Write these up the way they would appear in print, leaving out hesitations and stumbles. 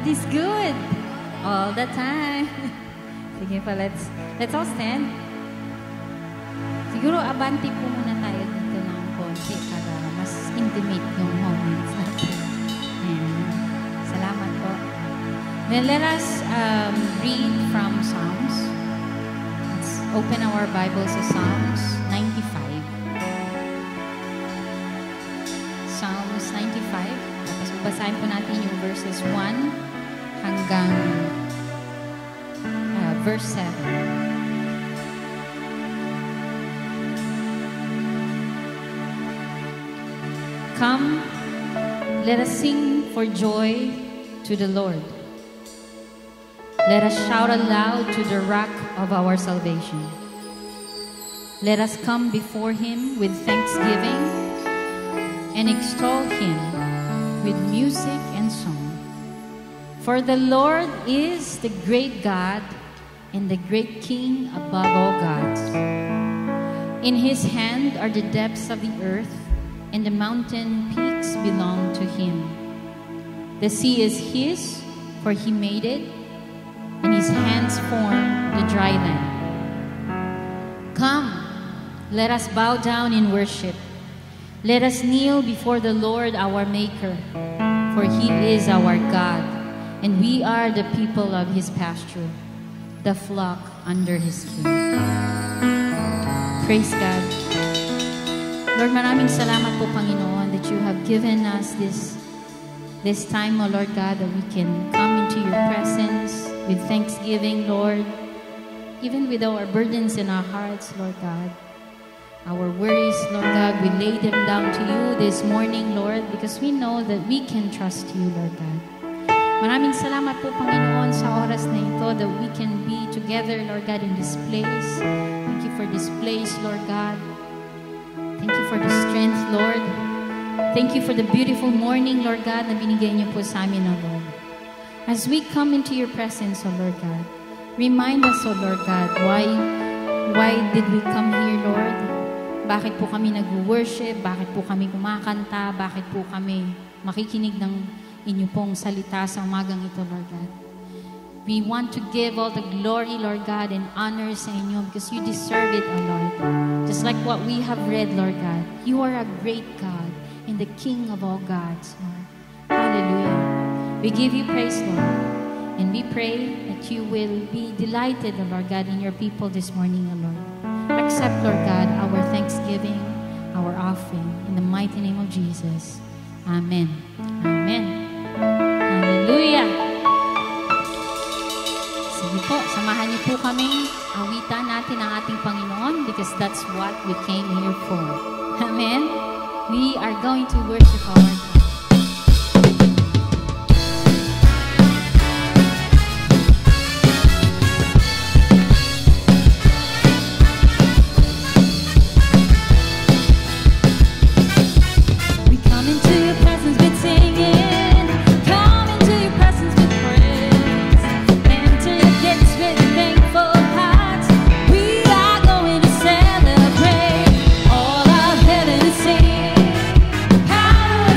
is good all the time. Sige pa, let's all stand. Siguro abante po muna tayo dito ng konti para mas intimate yung moments natin. Ayan. Salamat po. Then let us read from Psalms. Let's open our Bibles to Psalms 95. Psalms 95. Tapos babasahin po natin yung verses 1 hanggang verse 7. Come, let us sing for joy to the Lord. Let us shout aloud to the rock of our salvation. Let us come before Him with thanksgiving and extol Him with music and song. For the Lord is the great God and the great King above all gods. In His hand are the depths of the earth, and the mountain peaks belong to Him. The sea is His, for He made it, and His hands formed the dry land. Come, let us bow down in worship. Let us kneel before the Lord our Maker, for He is our God, and we are the people of His pasture, the flock under His care. Praise God. Lord, maraming salamat po, Panginoon, that you have given us this time, O Lord God, that we can come into your presence with thanksgiving, Lord, even with our burdens in our hearts, Lord God. Our worries, Lord God, we lay them down to you this morning, Lord, because we know that we can trust you, Lord God. Maraming salamat po, Panginoon, sa oras na ito that we can be together, Lord God, in this place. Thank you for this place, Lord God. Thank you for the strength, Lord. Thank you for the beautiful morning, Lord God, na binigay niyo po sa amin, O Lord. As we come into your presence, O Lord God, remind us, O Lord God, why did we come here, Lord? Bakit po kami nag-worship? Bakit po kami kumakanta? Bakit po kami makikinig ng inyo pong salita sa umagang ito, Lord God? We want to give all the glory, Lord God, and honor sa inyo because you deserve it, O Lord. Just like what we have read, Lord God, you are a great God and the King of all gods, Lord. Hallelujah. We give you praise, Lord, and we pray that you will be delighted, O Lord God, in your people this morning, O Lord. Accept, Lord God, our thanksgiving, our offering, in the mighty name of Jesus. Amen. Amen. Hallelujah. Sige po, samahan niyo po kaming awitan natin ang ating Panginoon because that's what we came here for. Amen? We are going to worship our God. Celebrate all of heaven sing. Power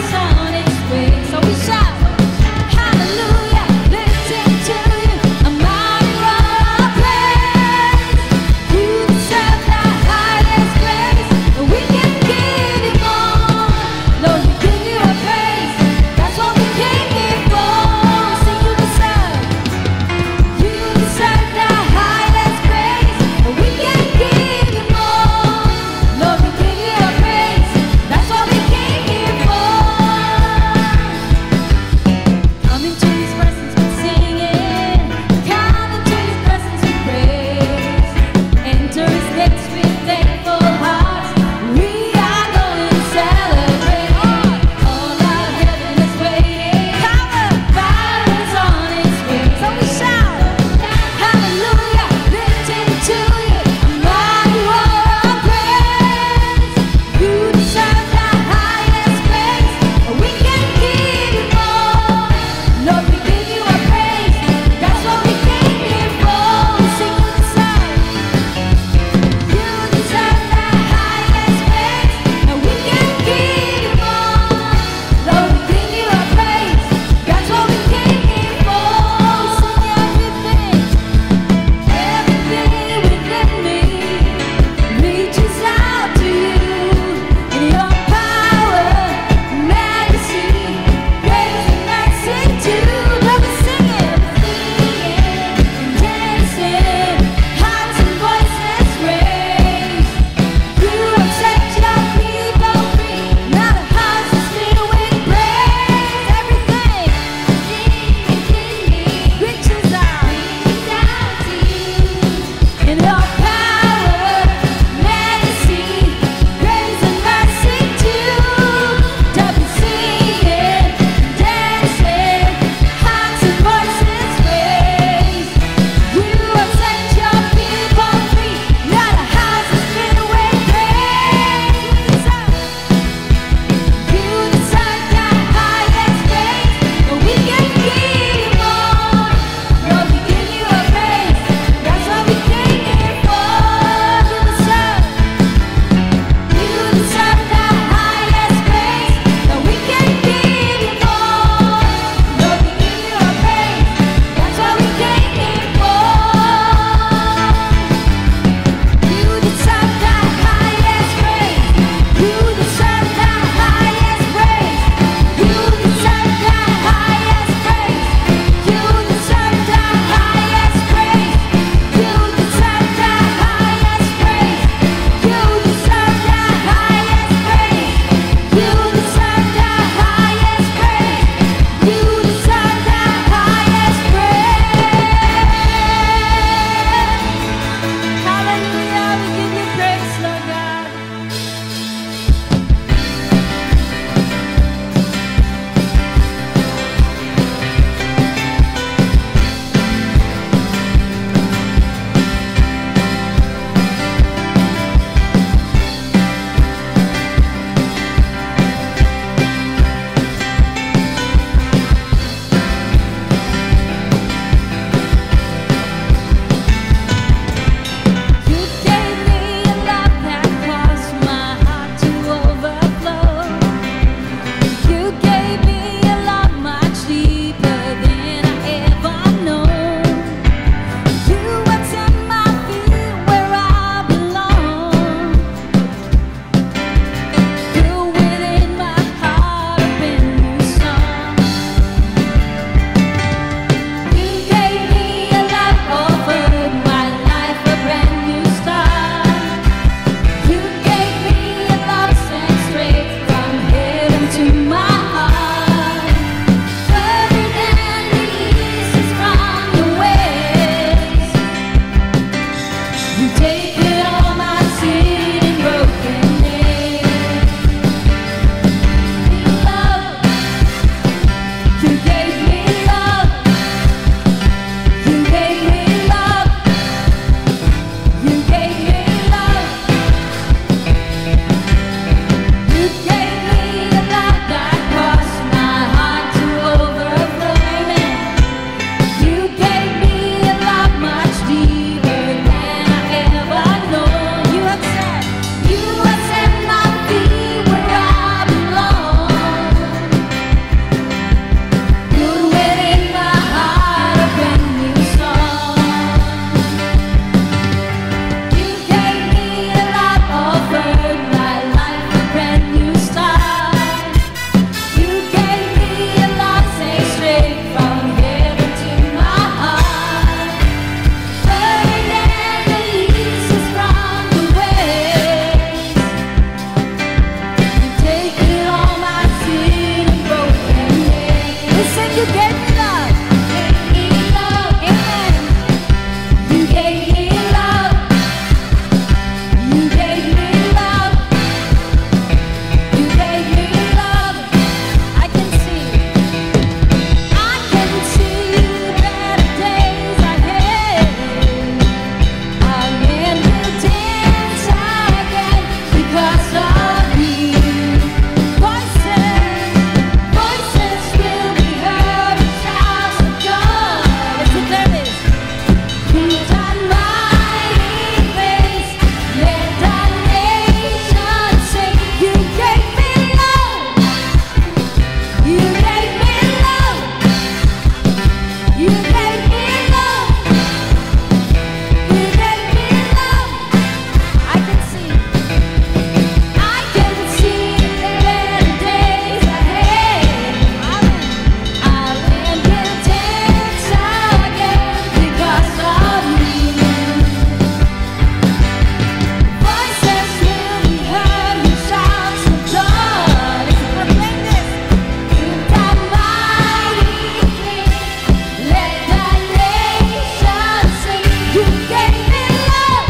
You gave me love.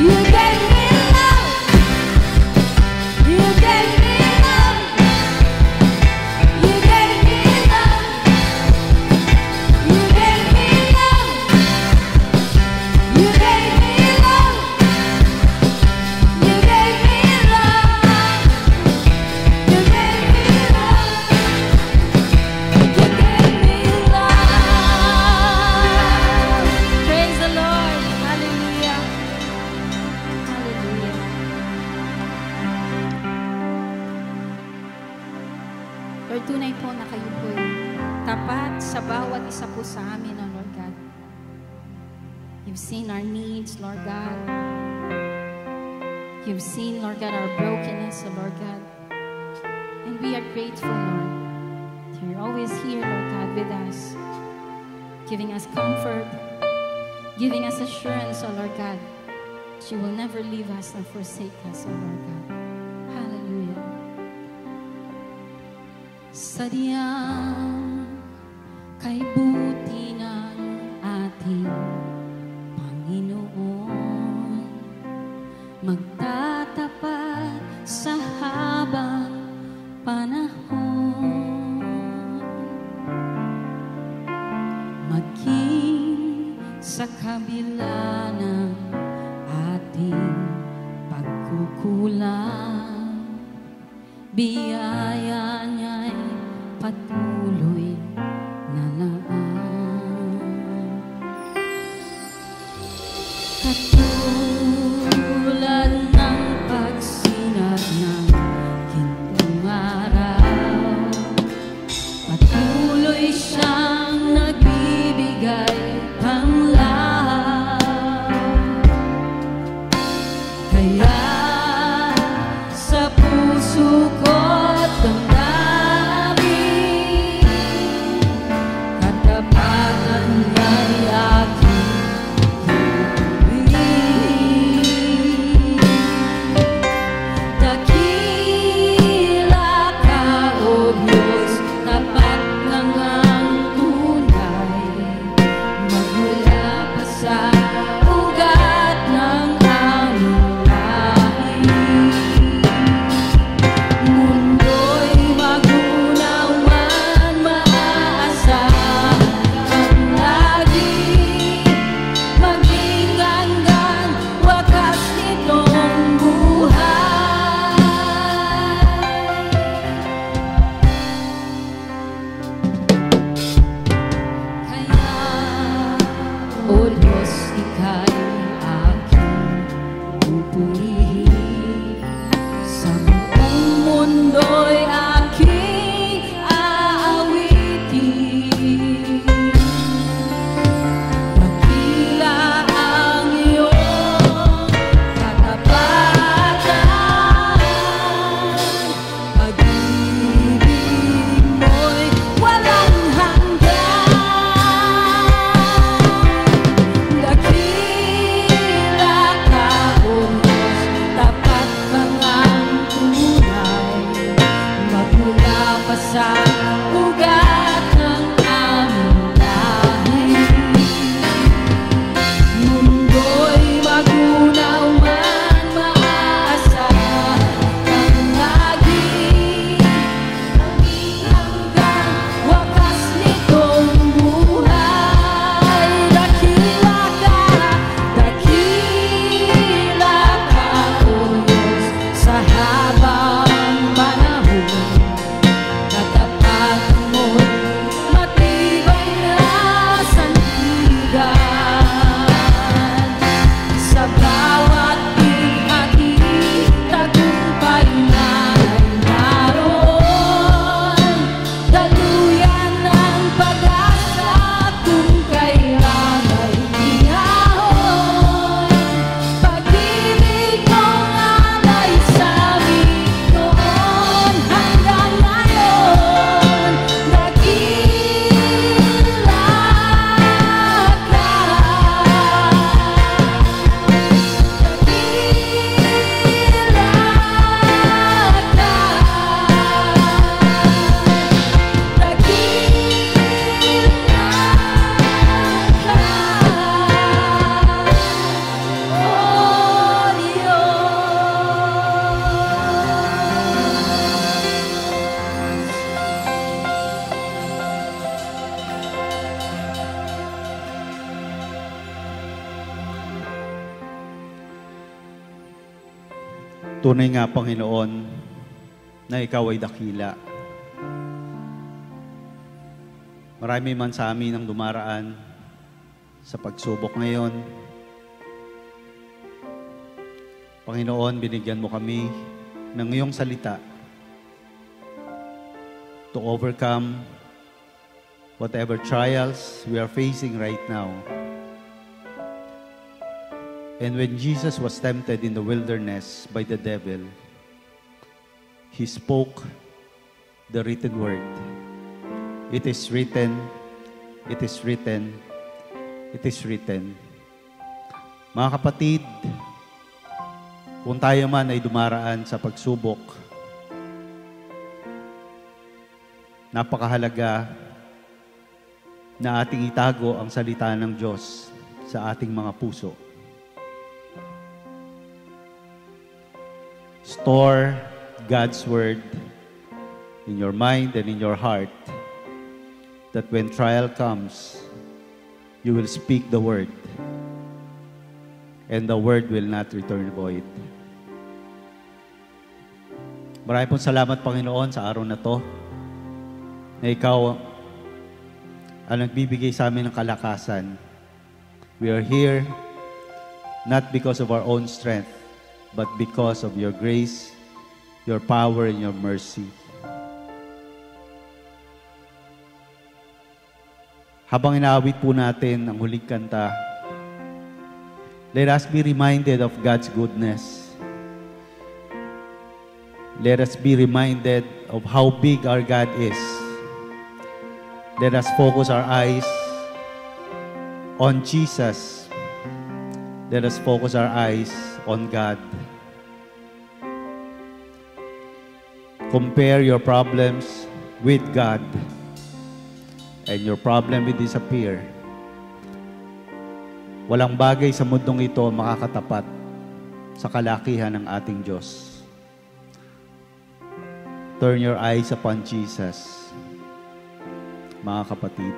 You gave me love. You gave me love. You gave me love. You gave me love. You gave me love. You gave me love. You gave me love. You gave me love. Praise the Lord. Hallelujah. Hallelujah. Lord, tunay po na kayo po tapat sa bawat isa po sa amin, oh Lord God. You've seen our needs, Lord God. You've seen, Lord God, our brokenness, oh Lord God. And we are grateful, Lord. You're always here, Lord God, with us, giving us comfort, giving us assurance, oh Lord God, that you will never leave us or forsake us, oh Lord God. Hallelujah. Sadyang kay buti ng ating Panginoon, magtatapat sa habang panahon, maging sa kabila ng ating pagkukulang, biyaya niya'y patuloy na laan. Katulad ng pagsinag ng gintong araw, patuloy siyang nagbibigay tamlaw. Kaya sa puso ko't damdamin, katapatan niya'y aking tutuwin. Tunay nga, Panginoon, na Ikaw ay dakila. Marami man sa amin ang dumaraan sa pagsubok ngayon. Panginoon, binigyan mo kami ng iyong salita to overcome whatever trials we are facing right now. And when Jesus was tempted in the wilderness by the devil, He spoke the written word. It is written, it is written, it is written. Mga kapatid, kung tayo man ay dumaraan sa pagsubok, napakahalaga na ating itago ang salita ng Diyos sa ating mga puso. Store God's Word in your mind and in your heart, that when trial comes, you will speak the Word, and the Word will not return void. Maraming pong salamat, Panginoon, sa araw na to, na Ikaw ang nagbibigay sa amin ng kalakasan. We are here not because of our own strength, but because of your grace, your power, and your mercy. Habang inaawit po natin ang huling kanta, let us be reminded of God's goodness. Let us be reminded of how big our God is. Let us focus our eyes on Jesus. Let us focus our eyes on God. Compare your problems with God, and your problem will disappear. Walang bagay sa mundong ito makakatapat sa kalakihan ng ating Diyos. Turn your eyes upon Jesus, mga kapatid.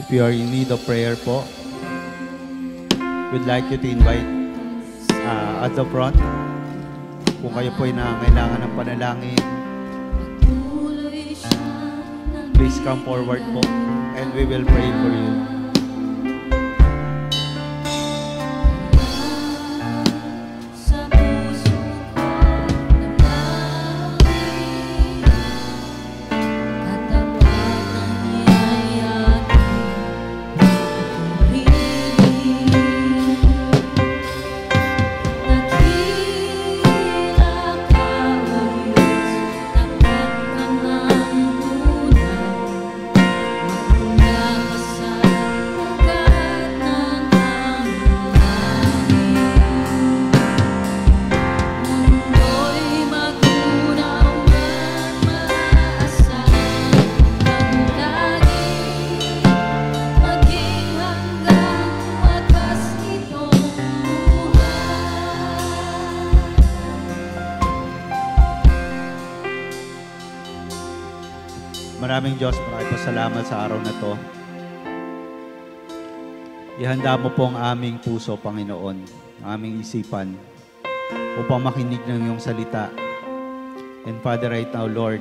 If you are in need of prayer po, we'd like you to invite at the front. Kung kayo po ay nangangailangan ng panalangin, please come forward po and we will pray for you. Maraming Diyos, maraming pasalamat sa araw na to. Ihanda mo po ang aming puso, Panginoon, ang aming isipan, upang makinig ng iyong salita. And Father, right now, Lord,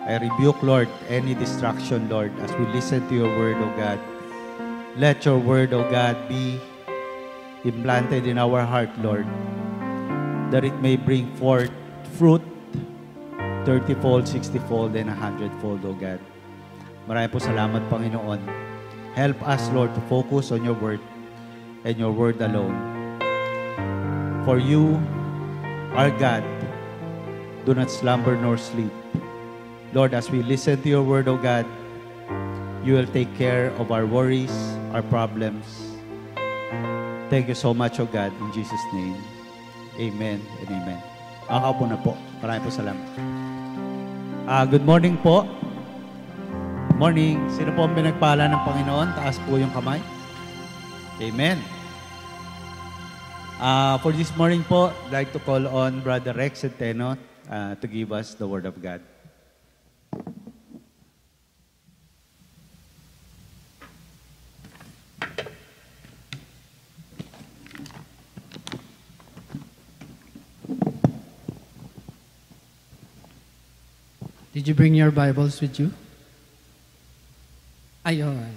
I rebuke, Lord, any distraction, Lord, as we listen to your word, O God. Let your word, O God, be implanted in our heart, Lord, that it may bring forth fruit 30-fold, 60-fold, and 100-fold, O God. Maraming po salamat, Panginoon. Help us, Lord, to focus on your word and your word alone. For you, our God, do not slumber nor sleep. Lord, as we listen to your word, O God, you will take care of our worries, our problems. Thank you so much, O God, in Jesus' name. Amen and amen. Ako na po. Maraming po salamat. Good morning po. Morning. Sino po ang pinagpala ng Panginoon? Taas po yung kamay. Amen. For this morning po, I'd like to call on Brother Rex Centeno to give us the Word of God. Did you bring your Bibles with you? Ayun.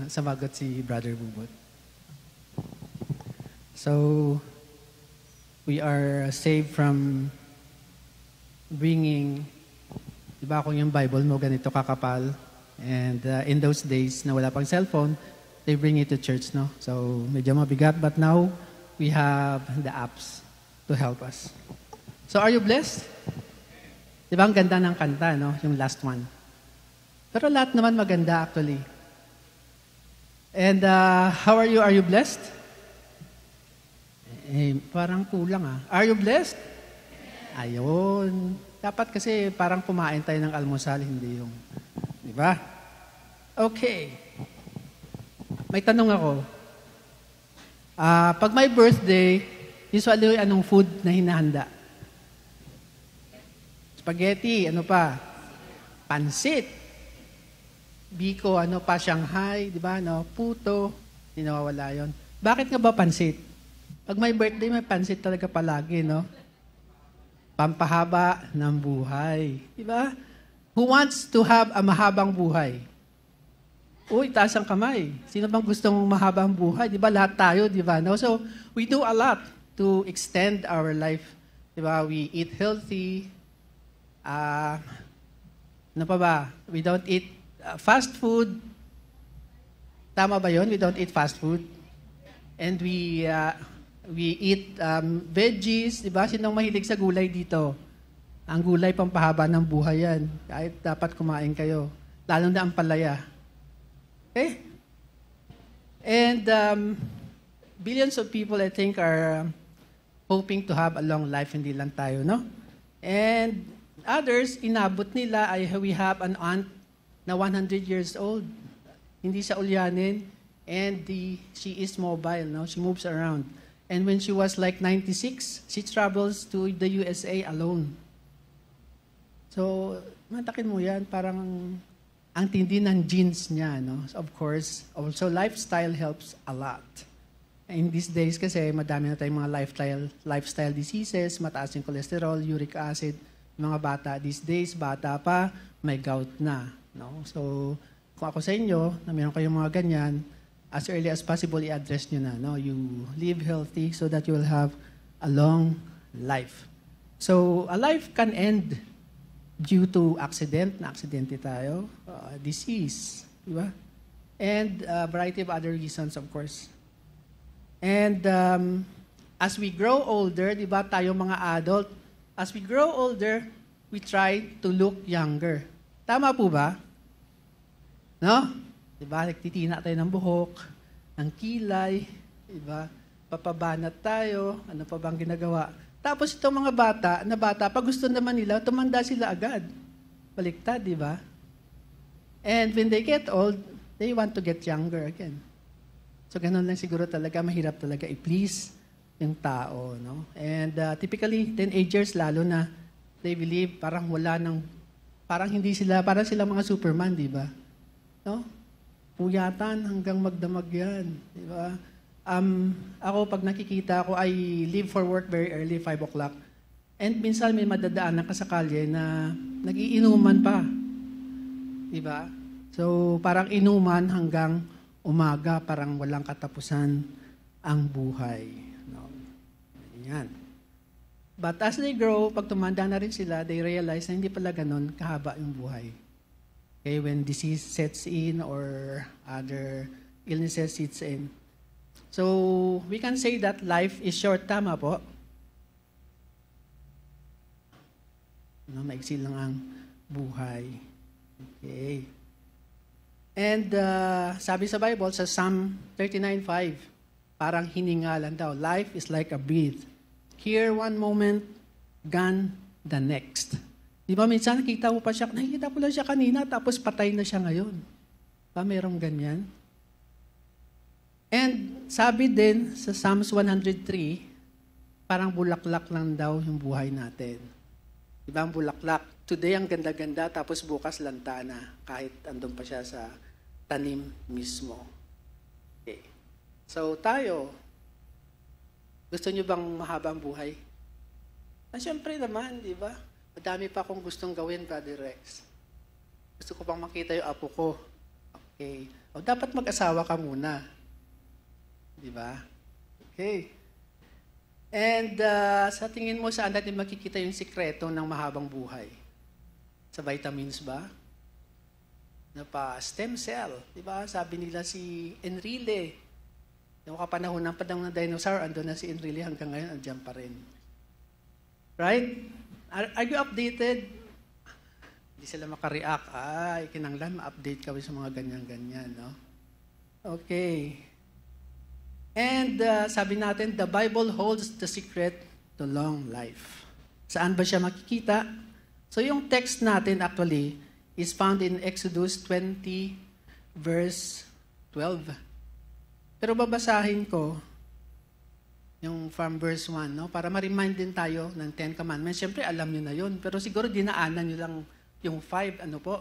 Samagot si Brother Bubot. So, we are saved from bringing, diba kung yung Bible mo ganito kakapal, and in those days na wala pang cellphone, they bring it to church, no? So, medyo mabigat, but now, we have the apps to help us. So, are you blessed? Diba ang ganda ng kanta, no? Yung last one. Pero lahat naman maganda, actually. And how are you? Are you blessed? Parang kulang, ah. Are you blessed? Ayun. Dapat kasi parang kumain tayo ng almusal, hindi yung... Diba? Okay. May tanong ako. Pag may birthday, usually anong food na hinahanda? Spaghetti, ano pa? Pansit. Biko, ano pa? Shanghai, di ba? No? Puto. Hindi nawawala yun. Bakit nga ba pansit? Pag may birthday, may pansit talaga palagi, no? Pampahaba ng buhay. Di ba? Who wants to have a mahabang buhay? Uy, taas ang kamay. Sino bang gustong mahabang buhay? Di ba? Lahat tayo, di ba? No? So, we do a lot to extend our life. Di ba? We eat healthy. Ano pa ba? We don't eat fast food. Tama ba yun? We don't eat fast food. And we eat veggies. Diba? Sinong mahilig sa gulay dito? Ang gulay pampahaba ng buhay yan. Kahit dapat kumain kayo. Lalo na ang palaya. Okay? And billions of people, I think, are hoping to have a long life. Hindi lang tayo, no? And others, inabot nila, we have an aunt na 100 years old. Hindi sa ulyanin. And she is mobile, no? She moves around. And when she was like 96, she travels to the USA alone. So, matakin mo yan, parang ang tindi ng genes niya, no? So, of course, also lifestyle helps a lot. In these days kasi, madami na tayong mga lifestyle diseases, mataas yung cholesterol, uric acid. Mga bata these days, bata pa, may gout na. No? So, kung ako sa inyo, na meron kayong mga ganyan, as early as possible, i-address nyo na. No? You live healthy so that you will have a long life. So, a life can end due to accident, na-aksidente tayo, disease, di ba? And a variety of other reasons, of course. And as we grow older, di ba, tayo mga adult, as we grow older, we try to look younger. Tama po ba? No? Diba? Nagtitina tayo ng buhok, ng kilay, diba? Papabanat tayo, ano pa bang ginagawa? Tapos itong mga bata, pag gusto naman nila, tumanda sila agad. Baliktad, diba? And when they get old, they want to get younger again. So ganun lang siguro talaga, mahirap talaga i-please yung tao, no? And typically, teenagers lalo na, they believe parang wala nang, parang hindi sila, parang sila mga Superman, di ba? No? Puyatan hanggang magdamag yan, di ba? Ako, pag nakikita ako, I leave for work very early, 5 o'clock. And minsan may madadaanan ka sa kalye na nagiinuman pa. Di ba? So, parang inuman hanggang umaga, parang walang katapusan ang buhay. No? Yan. But as they grow, pag tumanda na rin sila, they realize na hindi pala ganun kahaba yung buhay. Okay, when disease sets in or other illnesses sets in. So, we can say that life is short. Tama po? Maiksi lang ang buhay. Okay. And sabi sa Bible, sa Psalm 39:5, parang hiningalan daw. Life is like a breath. Here one moment, gone the next. Di ba minsan nakita ko lang siya kanina, tapos patay na siya ngayon. Ba merong ganyan? And sabi din sa Psalms 103, parang bulaklak lang daw yung buhay natin. Di ba ang bulaklak? Today ang ganda-ganda, tapos bukas lantana, kahit andun pa siya sa tanim mismo. Okay. So tayo, gusto nyo bang mahabang buhay? Siyempre naman, di ba? Madami pa akong gustong gawin, Brother Rex. Gusto ko pang makita yung apo ko. Okay. O dapat mag-asawa ka muna. Di ba? Okay. And sa tingin mo, saan natin makikita yung sikreto ng mahabang buhay? Sa vitamins ba? Na pa stem cell. Di ba? Sabi nila si Enrile. Yung kapanahon ng padang ng dinosaur, andun na si Enrile hanggang ngayon, andyan pa rin. Right? Are you updated? Hindi sila makareact. Kinanglan, ma-update kami sa mga ganyan-ganyan. No? Okay. And sabi natin, the Bible holds the secret to long life. Saan ba siya makikita? So yung text natin actually is found in Exodus 20 verse 12. Pero babasahin ko yung from verse 1, no? Para ma-remind din tayo ng 10 Commandments. Siyempre, alam nyo na yun. Pero siguro dinaanan nyo lang yung 5, ano po?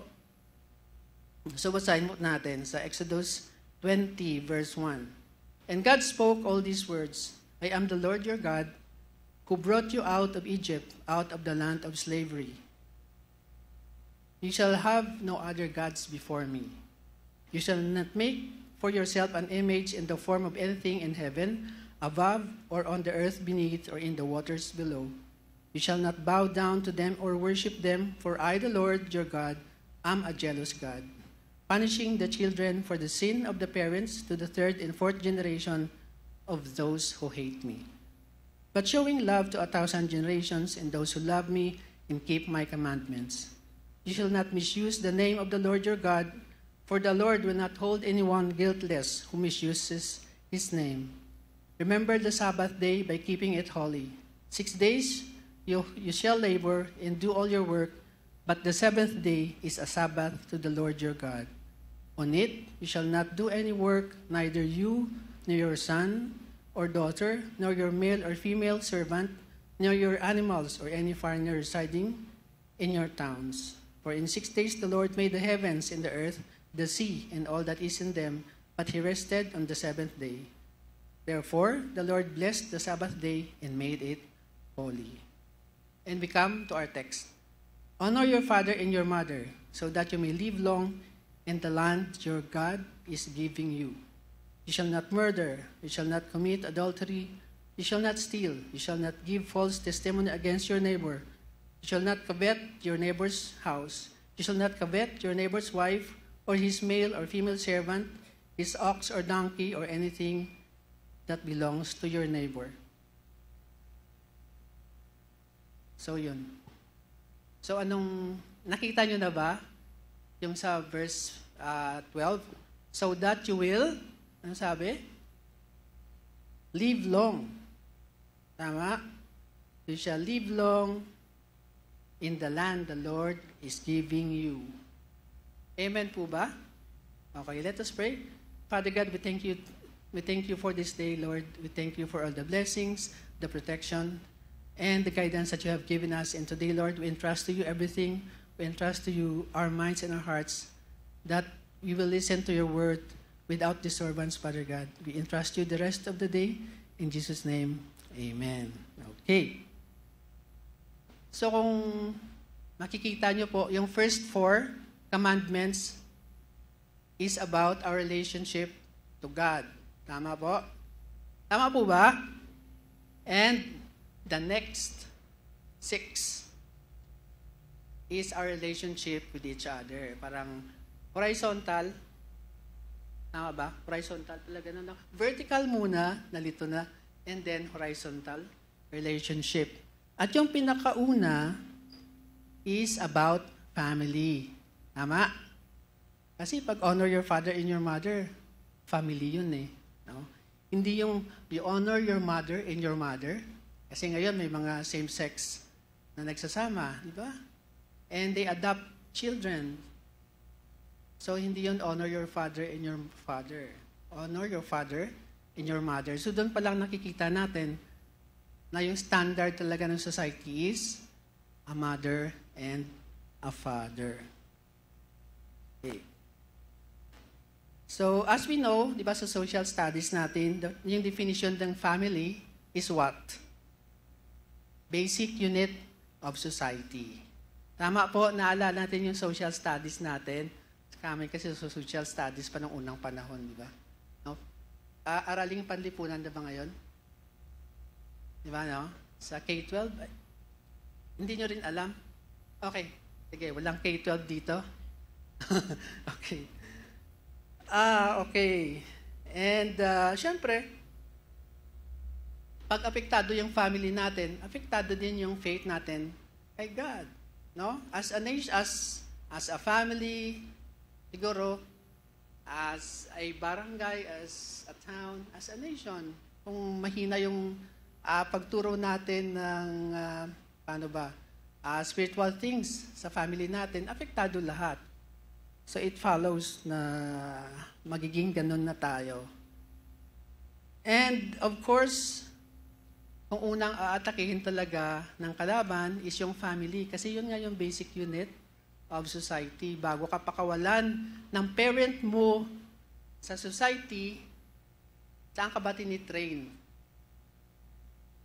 So basahin mo natin sa Exodus 20 verse 1. And God spoke all these words, I am the Lord your God, who brought you out of Egypt, out of the land of slavery. You shall have no other gods before me. You shall not make for yourself an image in the form of anything in heaven, above, or on the earth beneath, or in the waters below. You shall not bow down to them or worship them, for I, the Lord your God, am a jealous God, punishing the children for the sin of the parents to the third and fourth generation of those who hate me, but showing love to 1,000 generations in those who love me and keep my commandments. You shall not misuse the name of the Lord your God, for the Lord will not hold anyone guiltless who misuses his name. Remember the Sabbath day by keeping it holy. 6 days you shall labor and do all your work, but the seventh day is a Sabbath to the Lord your God. On it you shall not do any work, neither you, nor your son or daughter, nor your male or female servant, nor your animals or any foreigner residing in your towns. For in 6 days the Lord made the heavens and the earth, the sea, and all that is in them, but he rested on the seventh day. Therefore the Lord blessed the Sabbath day and made it holy. And we come to our text. Honor your father and your mother, so that you may live long in the land your God is giving you. You shall not murder, you shall not commit adultery, you shall not steal, you shall not give false testimony against your neighbor, you shall not covet your neighbor's house, you shall not covet your neighbor's wife, or his male or female servant, his ox or donkey, or anything that belongs to your neighbor. So yun. So anong, nakita nyo na ba? Yung sa verse 12. So that you will, ano sabi? Live long. Tama? You shall live long in the land the Lord is giving you. Amen po ba? Okay, let us pray. Father God, we thank you. We thank you for this day, Lord. We thank you for all the blessings, the protection, and the guidance that you have given us. And today, Lord, we entrust to you everything. We entrust to you our minds and our hearts, that we will listen to your word without disturbance, Father God. We entrust you the rest of the day. In Jesus' name, amen. Okay. So kung makikita nyo po, yung first 4 commandments is about our relationship to God. Tama po? Tama po ba? And the next 6 is our relationship with each other. Parang horizontal. Tama ba? Horizontal talaga na. Vertical muna, nalito na. And then horizontal relationship. At yung pinakauna is about family. Tama? Kasi pag honor your father and your mother, family yun eh. No? Hindi yung you honor your mother and your mother. Kasi ngayon may mga same-sex na nagsasama, di ba? And they adopt children. So hindi yun honor your father and your father. Honor your father and your mother. So doon pa lang nakikita natin na yung standard talaga ng society is a mother and a father. Okay. So as we know, di ba sa social studies natin, yung definition ng family is what? Basic unit of society. Tama po, naalala natin yung social studies natin. Kami kasi sa social studies pa ng unang panahon, di ba? No? Araling panlipunan na ba ngayon? Di ba, no? Sa K-12, hindi nyo rin alam? Okay. Sige, walang K-12 dito? Okay. Okay. And, syempre, pag apektado yung family natin, apektado din yung faith natin kay God. No? As a nation, as a family, siguro, as a barangay, as a town, as a nation, kung mahina yung pagturo natin ng, spiritual things sa family natin, apektado lahat. So it follows na magiging ganun na tayo. And of course, kung unang aatakihin talaga ng kalaban is yung family. Kasi yun nga yung basic unit of society. Bago ka pakawalan ng parent mo sa society, saan ka ba tinitrain?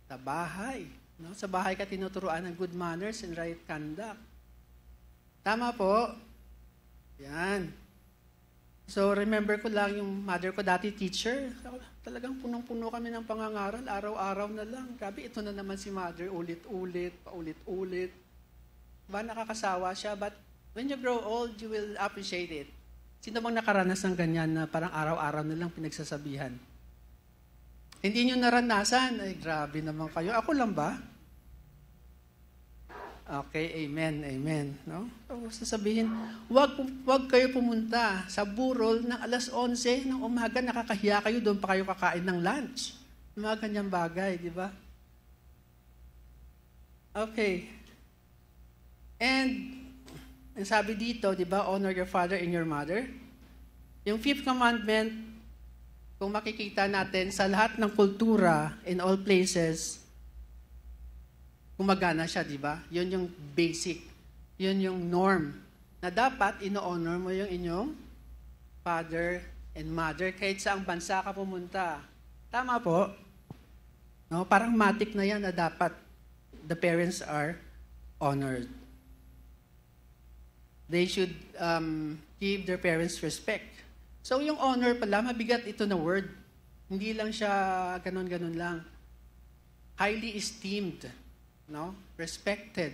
Sa bahay. No? Sa bahay ka tinuturuan ng good manners and right conduct. Tama po? Yan. So, remember ko lang yung mother ko dati teacher. Talagang punong-puno kami ng pangangaral. Araw-araw na lang. Grabe, ito na naman si mother. Ulit-ulit, paulit-ulit. Diba, nakakasawa siya. But when you grow old, you will appreciate it. Sino bang nakaranas ng ganyan na parang araw-araw na lang pinagsasabihan? Hindi nyo naranasan. Ay, grabe naman kayo. Ako lang ba? Okay, amen, amen. No? So, sasabihin, wag kayo pumunta sa burol ng alas 11 ng umaga, nakakahiya kayo, doon pa kayo kakain ng lunch. Mga ganyang bagay, di ba? Okay. And sabi dito, di ba, honor your father and your mother. Yung fifth commandment, kung makikita natin sa lahat ng kultura in all places, gumagana siya, di ba? Yun yung basic. Yun yung norm. Na dapat ino-honor mo yung inyong father and mother kahit saang bansa ka pumunta. Tama po? No? Parang matik na yan na dapat the parents are honored. They should give their parents respect. So yung honor pala, mabigat ito na word. Hindi lang siya ganon-ganon lang. Highly esteemed. No? Respected.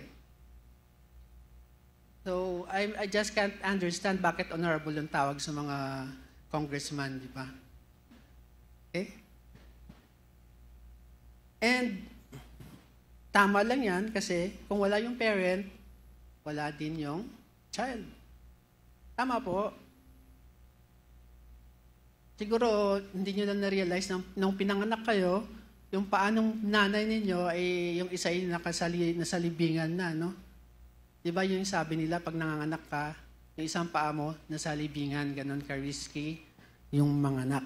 So, I just can't understand bakit honorable ang tawag sa mga congressman, di ba? Okay? And, tama lang yan kasi kung wala yung parent, wala din yung child. Tama po. Siguro, hindi nyo lang na-realize nung pinanganak kayo, yung paanong nanay ninyo ay yung isa ay nasa libingan na, no? Di ba yung sabi nila, pag nanganganak ka, yung isang paa mo nasa libingan, ganun ka-risky yung manganak.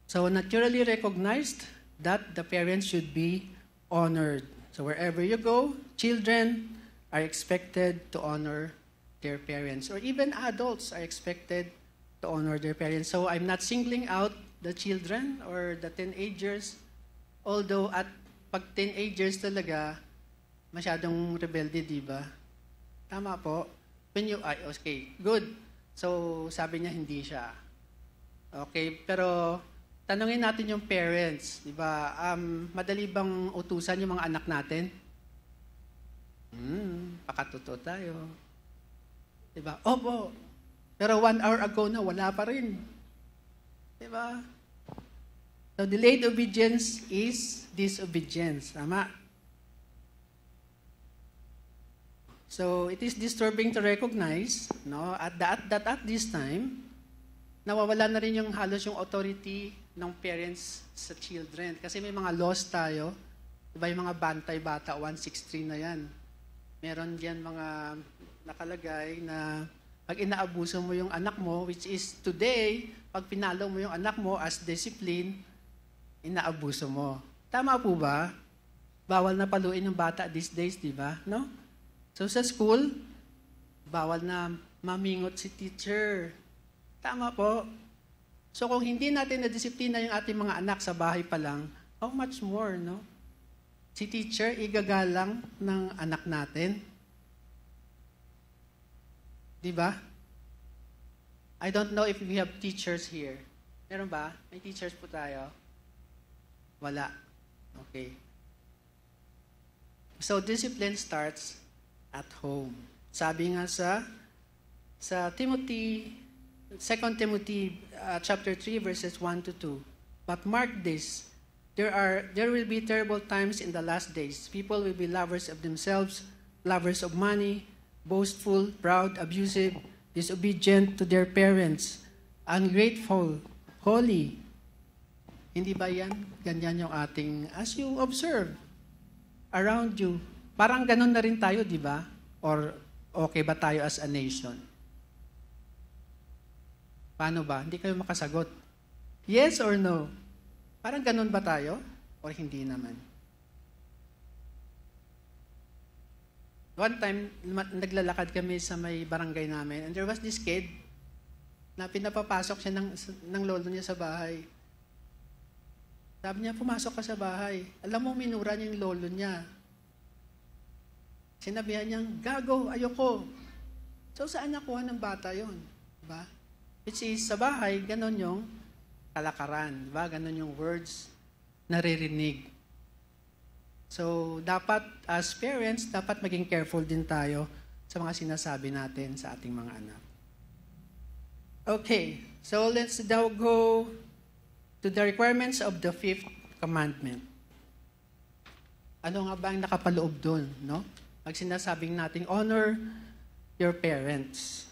So, naturally recognized that the parents should be honored. So, wherever you go, children are expected to honor their parents. Or even adults are expected to honor their parents. So, I'm not singling out the children or the teenagers, although at pag teenagers talaga, masyadong rebelde, di ba? Tama po. Okay, good. So, sabi niya hindi siya. Okay, pero tanungin natin yung parents, di ba? Madali bang utusan yung mga anak natin? Pakatuto tayo. Di ba? Opo. Pero 1 hour ago na, wala pa rin. Di ba? So, delayed obedience is disobedience. Tama? So, it is disturbing to recognize, no, at this time, nawawala na rin yung halos yung authority ng parents sa children. Kasi may mga laws tayo, diba yung mga bantay bata, 163 na yan. Meron diyan mga nakalagay na pag inaabuso mo yung anak mo, which is today, pag pinalo mo yung anak mo as discipline, inaabuso mo. Tama po ba? Bawal na paluin yung bata these days, di ba? No? So sa school, bawal na mamingot si teacher. Tama po. So kung hindi natin na-disiplina yung ating mga anak sa bahay pa lang, how much more, no? Si teacher, igagalang ng anak natin. Di ba? I don't know if we have teachers here. Meron ba? May teachers po tayo? Wala. Okay. So discipline starts at home. Sabi nga sa Timothy, 2 Timothy chapter 3 verses 1 to 2. But mark this, there will be terrible times in the last days. People will be lovers of themselves, lovers of money, boastful, proud, abusive, disobedient to their parents, ungrateful, holy. Hindi ba yan? Ganyan yung ating, as you observe around you, parang ganun na rin tayo, di ba? Or okay ba tayo as a nation? Paano ba? Hindi kayo makasagot. Yes or no? Parang ganun ba tayo? Or hindi naman? One time, naglalakad kami sa may barangay namin, and there was this kid na pinapapasok siya ng lolo niya sa bahay. Sabi niya, pumasok ka sa bahay. Alam mo, minura niya yung lolo niya. Sinabihan niyang, gago, ayoko. So, saan nakuha ng bata yun? Diba? Which is, sa bahay, ganon yung kalakaran. Diba? Ganon yung words naririnig. So, dapat, as parents, dapat maging careful din tayo sa mga sinasabi natin sa ating mga anak. Okay, so let's now go to the requirements of the 5th commandment. Ano nga ba ang nakapaloob doon, no? Pag sinasabing nating honor your parents.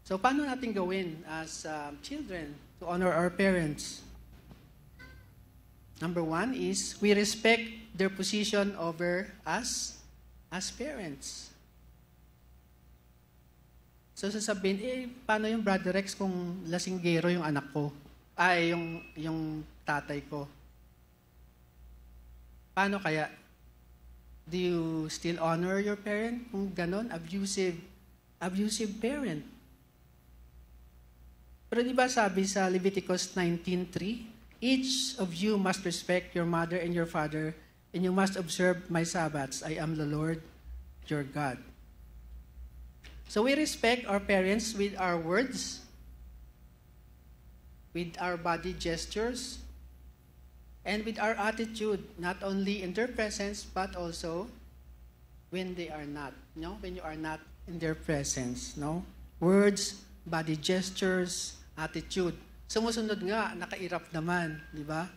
So, paano natin gawin as children to honor our parents? Number 1 is, we respect their position over us as parents. So sasabihin, paano yung Brother Rex kung lasinggero yung anak ko? Ay, yung tatay ko. Paano kaya? Do you still honor your parent? Kung ganon, abusive parent. Pero di ba sabi sa Leviticus 19:3, each of you must respect your mother and your father, and you must observe my Sabbaths. I am the Lord, your God. So we respect our parents with our words, with our body gestures, and with our attitude, not only in their presence, but also when they are not. No? When you are not in their presence. No? Words, body gestures, attitude. Sumusunod nga, naka-irap naman, di ba?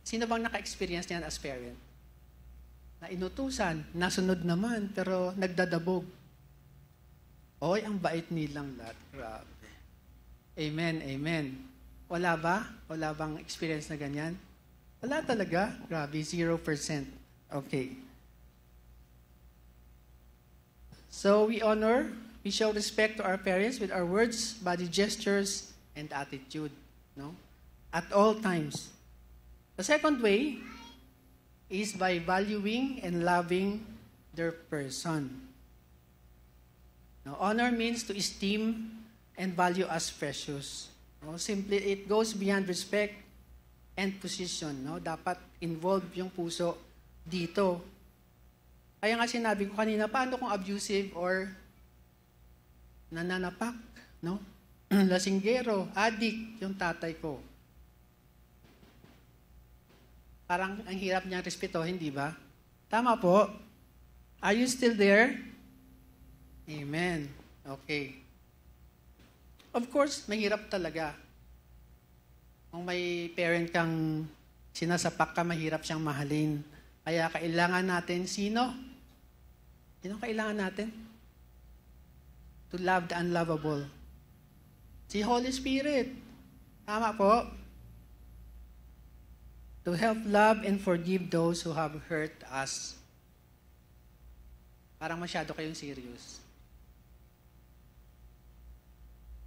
Sino bang naka-experience niyan as parent? Na inutusan, nasunod naman, pero nagdadabog. Oy, ang bait nilang lahat. Grabe. Amen, amen. Wala ba? Wala bang experience na ganyan? Wala talaga. Grabe, 0%. Okay. So we show respect to our parents with our words, body gestures, and attitude, no? At all times. The second way is by valuing and loving their person. Now, honor means to esteem and value as precious. No? Simply, it goes beyond respect and position. No? Dapat involve yung puso dito. Kaya nga sinabi ko kanina, paano kung abusive or nananapak? No? lasinggero, adik, yung tatay ko. Parang ang hirap niyang respetuhin, di ba? Tama po. Are you still there? Amen. Okay. Of course, mahirap talaga. Kung may parent kang sinasapak ka, mahirap siyang mahalin. Kaya kailangan natin, sino? Sino kailangan natin? To love the unlovable. Si Holy Spirit. Tama po. To help love and forgive those who have hurt us. Parang masyado kayong serious.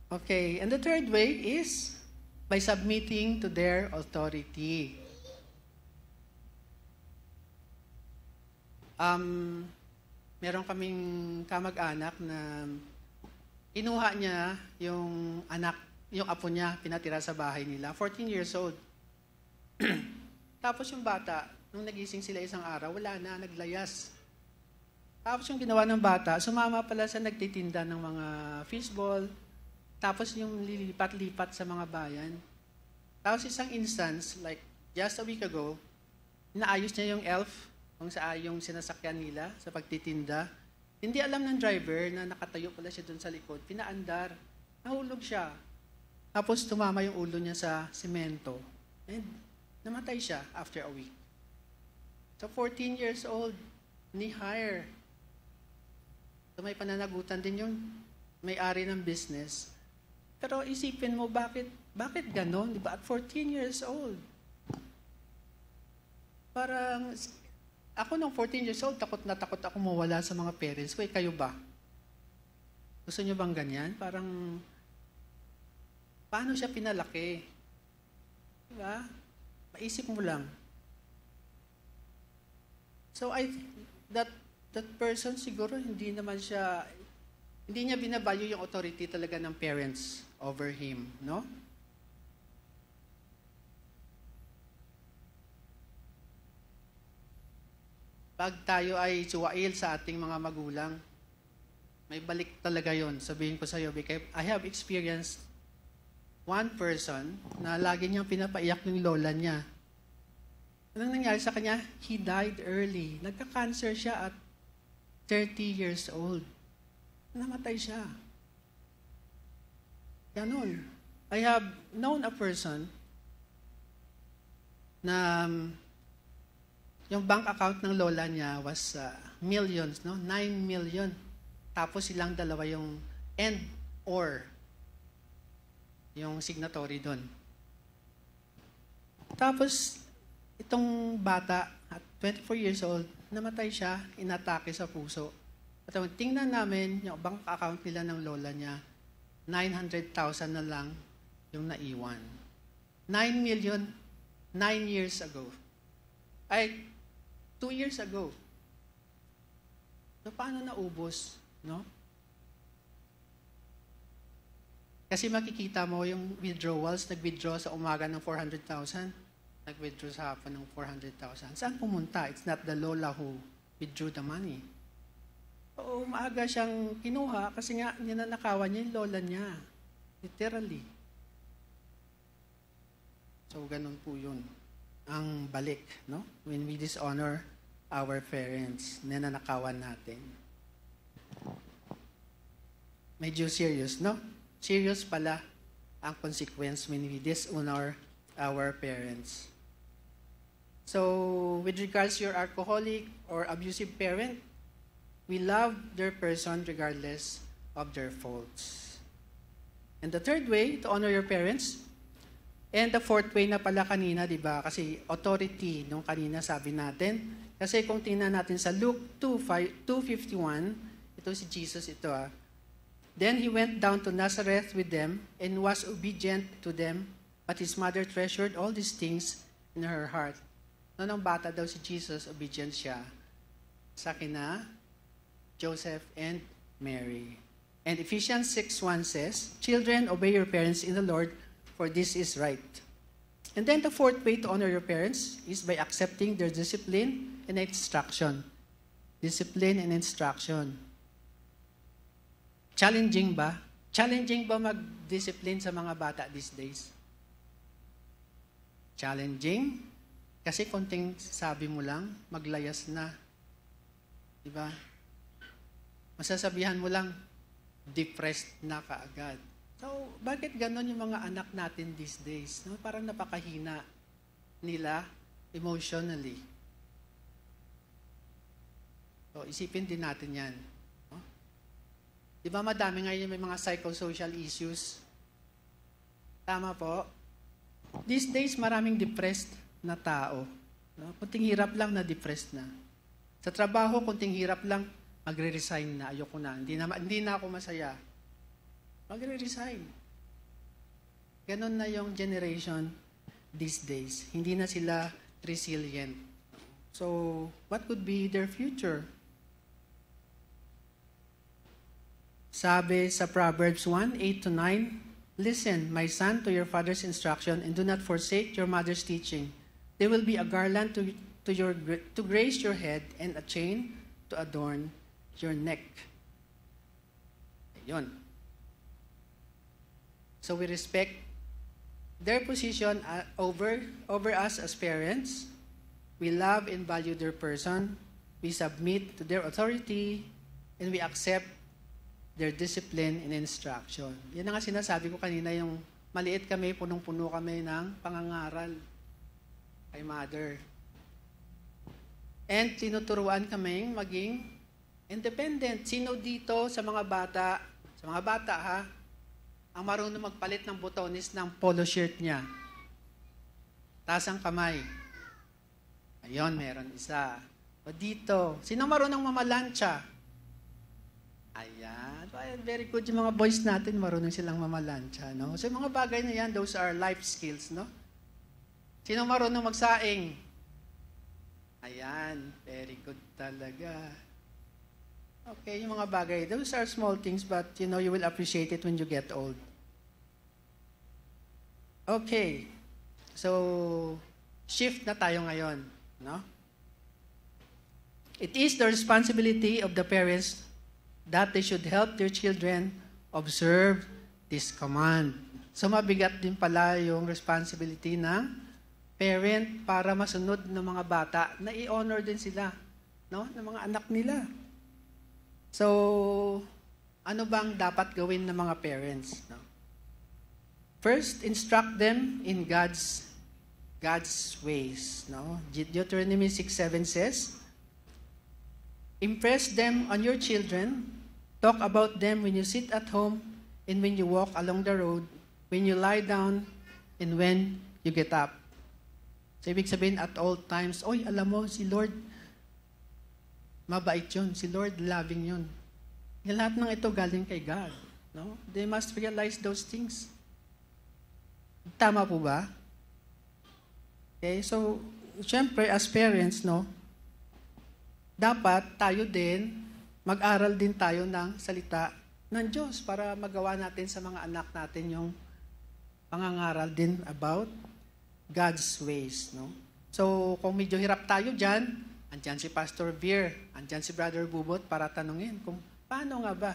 Okay, and the third way is by submitting to their authority. Meron kaming kamag-anak na kinuha niya yung apo niya, pinatira sa bahay nila, 14 years old. Tapos yung bata, nung nagising sila isang araw, wala na, naglayas. Tapos yung ginawa ng bata, sumama pala sa nagtitinda ng mga fishball, tapos yung lilipat-lipat sa mga bayan. Tapos isang instance, like just a week ago, naayos niya yung elf, kung saan yung sinasakyan nila sa pagtitinda. Hindi alam ng driver na nakatayo pala siya dun sa likod. Pinaandar. Nahulog siya. Tapos tumama yung ulo niya sa semento. And namatay siya after a week. So 14 years old, ni-hire. So may pananagutan din yung may-ari ng business. Pero isipin mo, bakit ganon? Diba? At 14 years old. Parang, ako nung 14 years old, takot na takot ako mawala sa mga parents ko. Kayo ba? Gusto nyo bang ganyan? Parang, paano siya pinalaki? Diba? Maisip mo lang. So I think that person siguro hindi niya binavalue yung authority talaga ng parents over him, no? Pag tayo ay suwail sa ating mga magulang, may balik talaga yon. Sabihin ko sa iyo, because I have experienced one person na lagi niyang pinapaiyak yung lola niya. Anong nangyari sa kanya? He died early. Nagka-cancer siya at 30 years old. Namatay siya. Ganon. I have known a person na yung bank account ng lola niya was millions, no? 9 million. Tapos silang dalawa yung and or yung signatory doon. Tapos itong bata at 24 years old, namatay siya, inatake sa puso. At tingnan namin yung bank account nila ng lola niya, 900,000 na lang yung naiwan. 9 million, 9 years ago. 2 years ago. So, paano naubos? No? Kasi makikita mo yung withdrawals, nag-withdraw sa umaga ng 400,000, nag-withdraw sa hapon ng 400,000. Saan pumunta? It's not the lola who withdrew the money. Oo, maaga siyang kinuha kasi nga ninanakawan niya yung lola niya. Literally. So, ganun po yun. Ang balik, no? When we dishonor our parents, ninanakawan natin. Medyo serious, no? Serious pala ang consequence when we dishonor our parents. So, with regards to your alcoholic or abusive parent, we love their person regardless of their faults. And the third way to honor your parents, and the fourth way na pala kanina, di ba? Kasi authority, nung kanina sabi natin. Kasi kung tingnan natin sa Luke 2:51, ito si Jesus ito Then he went down to Nazareth with them and was obedient to them, but his mother treasured all these things in her heart. Noong bata daw si Jesus, obedient siya sa kina Joseph and Mary. And Ephesians 6:1 says, Children, obey your parents in the Lord, for this is right. And then the fourth way to honor your parents is by accepting their discipline and instruction. Discipline and instruction. Challenging ba Challenging ba mag-discipline sa mga bata these days? Challenging? Kasi konting sabi mo lang, maglayas na. Diba? Masasabihan mo lang, depressed na kaagad. So, bakit ganon yung mga anak natin these days? No? Parang napakahina nila emotionally. So, isipin din natin yan. No? Diba madami ngayon may mga psychosocial issues? Tama po? These days, maraming depressed na tao. No? Kunting hirap lang na depressed na. Sa trabaho, kunting hirap lang, magre-resign na. Ayoko na. Hindi na ako masaya. Magre-resign. Ganon na yung generation these days. Hindi na sila resilient. So, what could be their future? Sabi sa Proverbs 1:8-9, "Listen, my son, to your father's instruction, and do not forsake your mother's teaching. They will be a garland to grace your head, and a chain to adorn your neck." Ayun. So we respect their position over us as parents. We love and value their person. We submit to their authority, and we accept their discipline and instruction. Yan ang sinasabi ko kanina, yung maliit kami, punong-puno kami ng pangangaral kay mother. And tinuturuan kaming maging independent. Sino dito sa mga bata ha, ang marunong magpalit ng botones ng polo shirt niya? Taas ang kamay. Ayun, meron isa. O dito, sino marunong mamalansya? Ayan. Very good yung mga boys natin, marunong silang mamalansya, no? So, yung mga bagay na yan, those are life skills, no? Sino marunong magsaing? Ayan. Very good talaga. Okay, yung mga bagay, those are small things, but, you know, you will appreciate it when you get old. Okay. So, shift na tayo ngayon, no? It is the responsibility of the parents that they should help their children observe this command. So mabigat din pala yung responsibility ng parent para masunod ng mga bata na i-honor din sila, no? Ng mga anak nila. So, ano bang dapat gawin ng mga parents, no? First, instruct them in God's ways, no? Deuteronomy 6:7 says, "Impress them on your children. Talk about them when you sit at home and when you walk along the road, when you lie down and when you get up." So, ibig sabihin, at all times, oy, alam mo, si Lord, mabait yun. Si Lord, loving yun. Yung lahat ng ito galing kay God. No? They must realize those things. Tama po ba? Okay, so, syempre, as parents, no, dapat tayo din, mag-aral din tayo ng salita ng Diyos para magawa natin sa mga anak natin yung pangangaral din about God's ways. No? So, kung medyo hirap tayo dyan, andyan si Pastor Veer, andyan si Brother Bubot para tanungin kung paano nga ba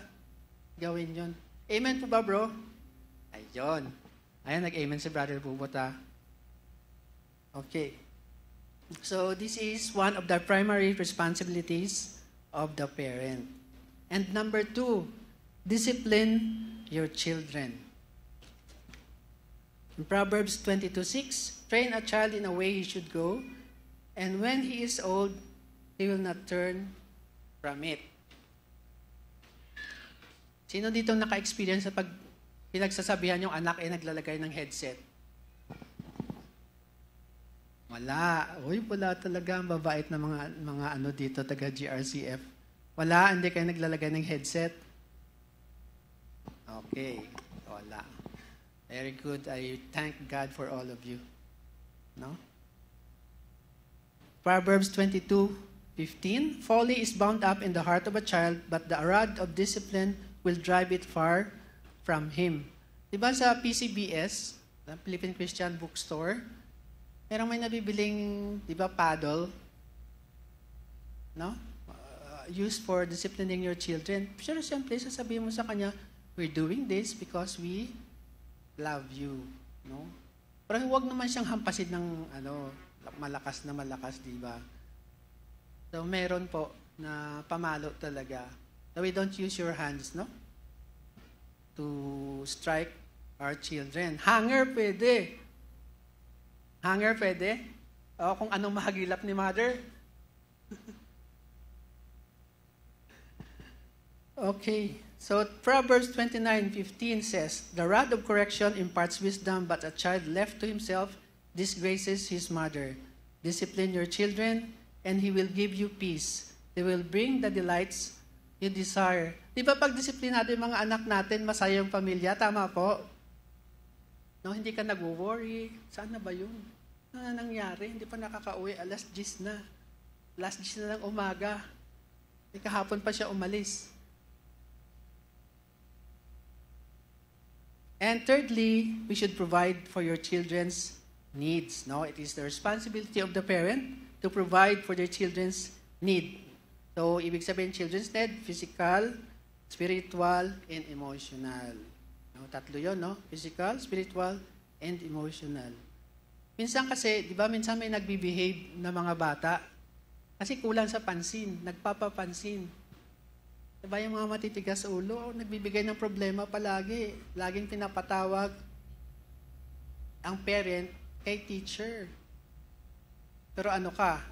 gawin yon. Amen po ba, bro? Ayun. Ayan, nag-amen si Brother Bubot, ha? Okay. So, this is one of the primary responsibilities of the parent. And number 2, discipline your children. In Proverbs 22:6, "Train a child in a way he should go, and when he is old, he will not turn from it." Sino dito naka-experience sa pag pinagsasabihan yung anak ay naglalagay ng headset? Wala. Uy, wala talaga ang babait na mga ano dito, taga GRCF. Wala, hindi kayo naglalagay ng headset. Okay. Wala. Very good. I thank God for all of you. No? Proverbs 22:15, "Folly is bound up in the heart of a child, but the rod of discipline will drive it far from him." Diba sa PCBS, the Philippine Christian Bookstore, merong may nabibiling, di ba, paddle, no? Used for disciplining your children. Pero siyempre, sasabihin mo sa kanya, we're doing this because we love you. No? Pero huwag naman siyang hampasin ng malakas na malakas, di ba? So, meron po na pamalo talaga. So, we don't use your hands, no? To strike our children. Hanger, pwede. Hanger, pwede. O, kung anong mahagilap ni mother. Okay. So, Proverbs 29:15 says, "The rod of correction imparts wisdom, but a child left to himself disgraces his mother. Discipline your children, and he will give you peace. They will bring the delights you desire." Di ba pag disiplinado yung mga anak natin, masaya yung pamilya? Tama po? No, hindi ka nag-worry. Saan na ba yun? Ano na nangyari? Hindi pa nakaka-uwi. Alas 10 na. Alas 10 na ng umaga. Kahapon pa siya umalis. And thirdly, we should provide for your children's needs. No, it is the responsibility of the parent to provide for their children's need. So, ibig sabihin, children's need, physical, spiritual, and emotional. No, tatlo yun, no? Physical, spiritual, and emotional. Minsan kasi, di ba, minsan may nagbe-behave na mga bata kasi kulang sa pansin, nagpapapansin. Diba yung mga matitigas sa ulo, nagbibigay ng problema palagi. Laging pinapatawag ang parent kay teacher. Pero ano ka,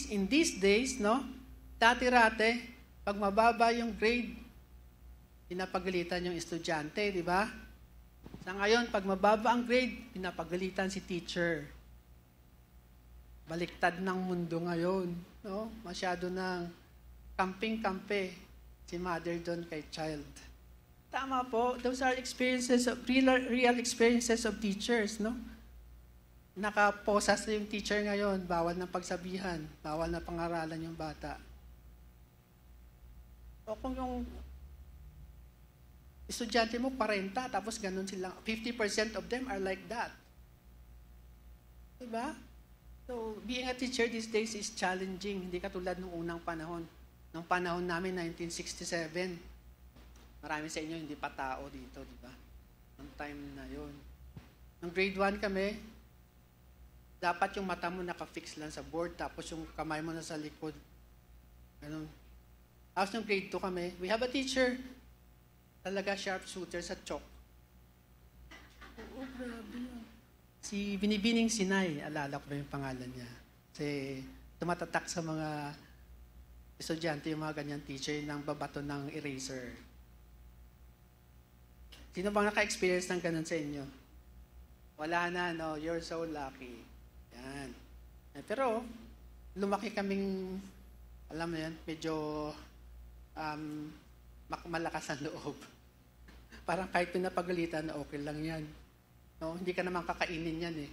in these days, no, dati-rate, pag mababa yung grade, pinapagalitan yung estudyante, di ba? Sa ngayon, pag mababa ang grade, pinapagalitan si teacher. Baliktad ng mundo ngayon, no? Masyado ng kamping-kampe si mother doon kay child. Tama po. Those are experiences of real experiences of teachers, no? Nakaposas na yung teacher ngayon, bawal na pagsabihan, bawal na pangaralan yung bata. O kung yung estudyante mo 40, tapos ganun silang 50% of them are like that. Diba? So, being a teacher these days is challenging, hindi katulad nung unang panahon. Nung panahon namin, 1967, marami sa inyo hindi pa tao dito, di ba? Nung time na yon. Nung grade 1 kami, dapat yung mata mo nakafix lang sa board, tapos yung kamay mo nasa likod. Ganun. Tapos nung grade 2 kami, we have a teacher, talaga sharpshooter sa chalk. Oo, grabe yun. Si Binibining Sinay, alala ko ba yung pangalan niya? Kasi tumatatak sa mga estudyante, yung mga ganyan teacher, nang babato ng eraser. Sino bang naka-experience ng ganun sa inyo? Wala na, no? You're so lucky. Yan. Pero, lumaki kaming, alam mo yan, medyo malakas ang loob. Parang kahit pinapagalitan, okay lang yan. No? Hindi ka naman kakainin yan eh.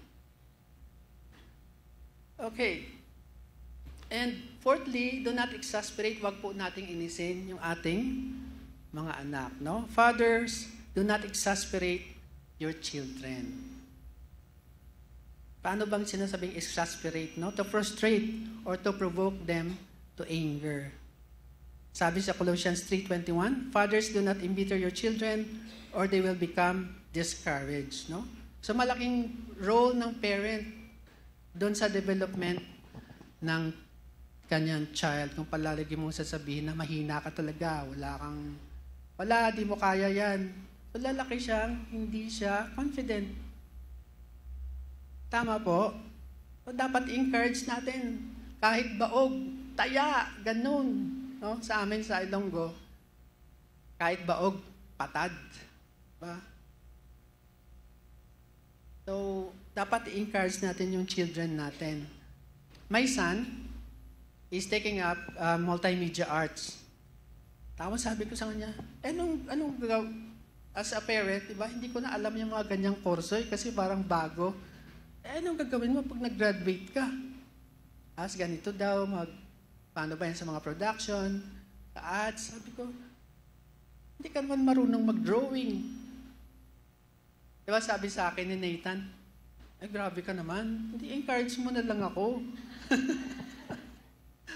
Okay. And fourthly, do not exasperate. Wag po nating inisin yung ating mga anak. No? Fathers, do not exasperate your children. Paano bang sinasabing exasperate? No? To frustrate or to provoke them to anger. Sabi sa Colossians 3:21, "Fathers, do not embitter your children or they will become discouraged." No? So malaking role ng parent doon sa development ng kanyang child. Kung palalagi mong sasabihin na mahina ka talaga, di mo kaya yan. So lalaki siyang hindi siya confident. Tama po? So dapat encourage natin. Kahit baog, taya, ganun. No? Sa amin sa Ilonggo, kahit baog, patad. Diba? So, dapat i-encourage natin yung children natin. My son is taking up multimedia arts. Tapos sabi ko sa kanya, anong gagawin? As a parent, diba, hindi ko na alam yung mga ganyang kurso kasi parang bago. Anong gagawin mo pag nag-graduate ka? As ganito daw, paano ba yan sa mga production, sa ads? Sabi ko, hindi ka naman marunong mag-drawing. Diba sabi sa akin ni Nathan, ay grabe ka naman, hindi encourage mo na lang ako.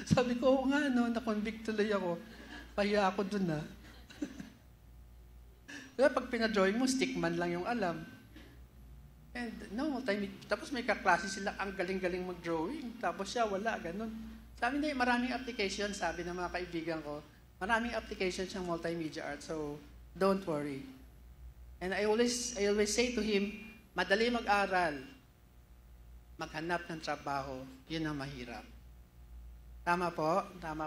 Sabi ko, oo nga, no, na-convict tuloy ako. Pahiya ako dun, ha. Diba, pag pinadrawing mo, stickman lang yung alam. And no, tapos may kaklase sila, ang galing-galing mag-drawing. Tapos siya, wala, ganun. Sabi niya, maraming application, sabi ng mga kaibigan ko, maraming application siyang multimedia art, so don't worry. And I always say to him, madali mag-aral, maghanap ng trabaho, yun ang mahirap. Tama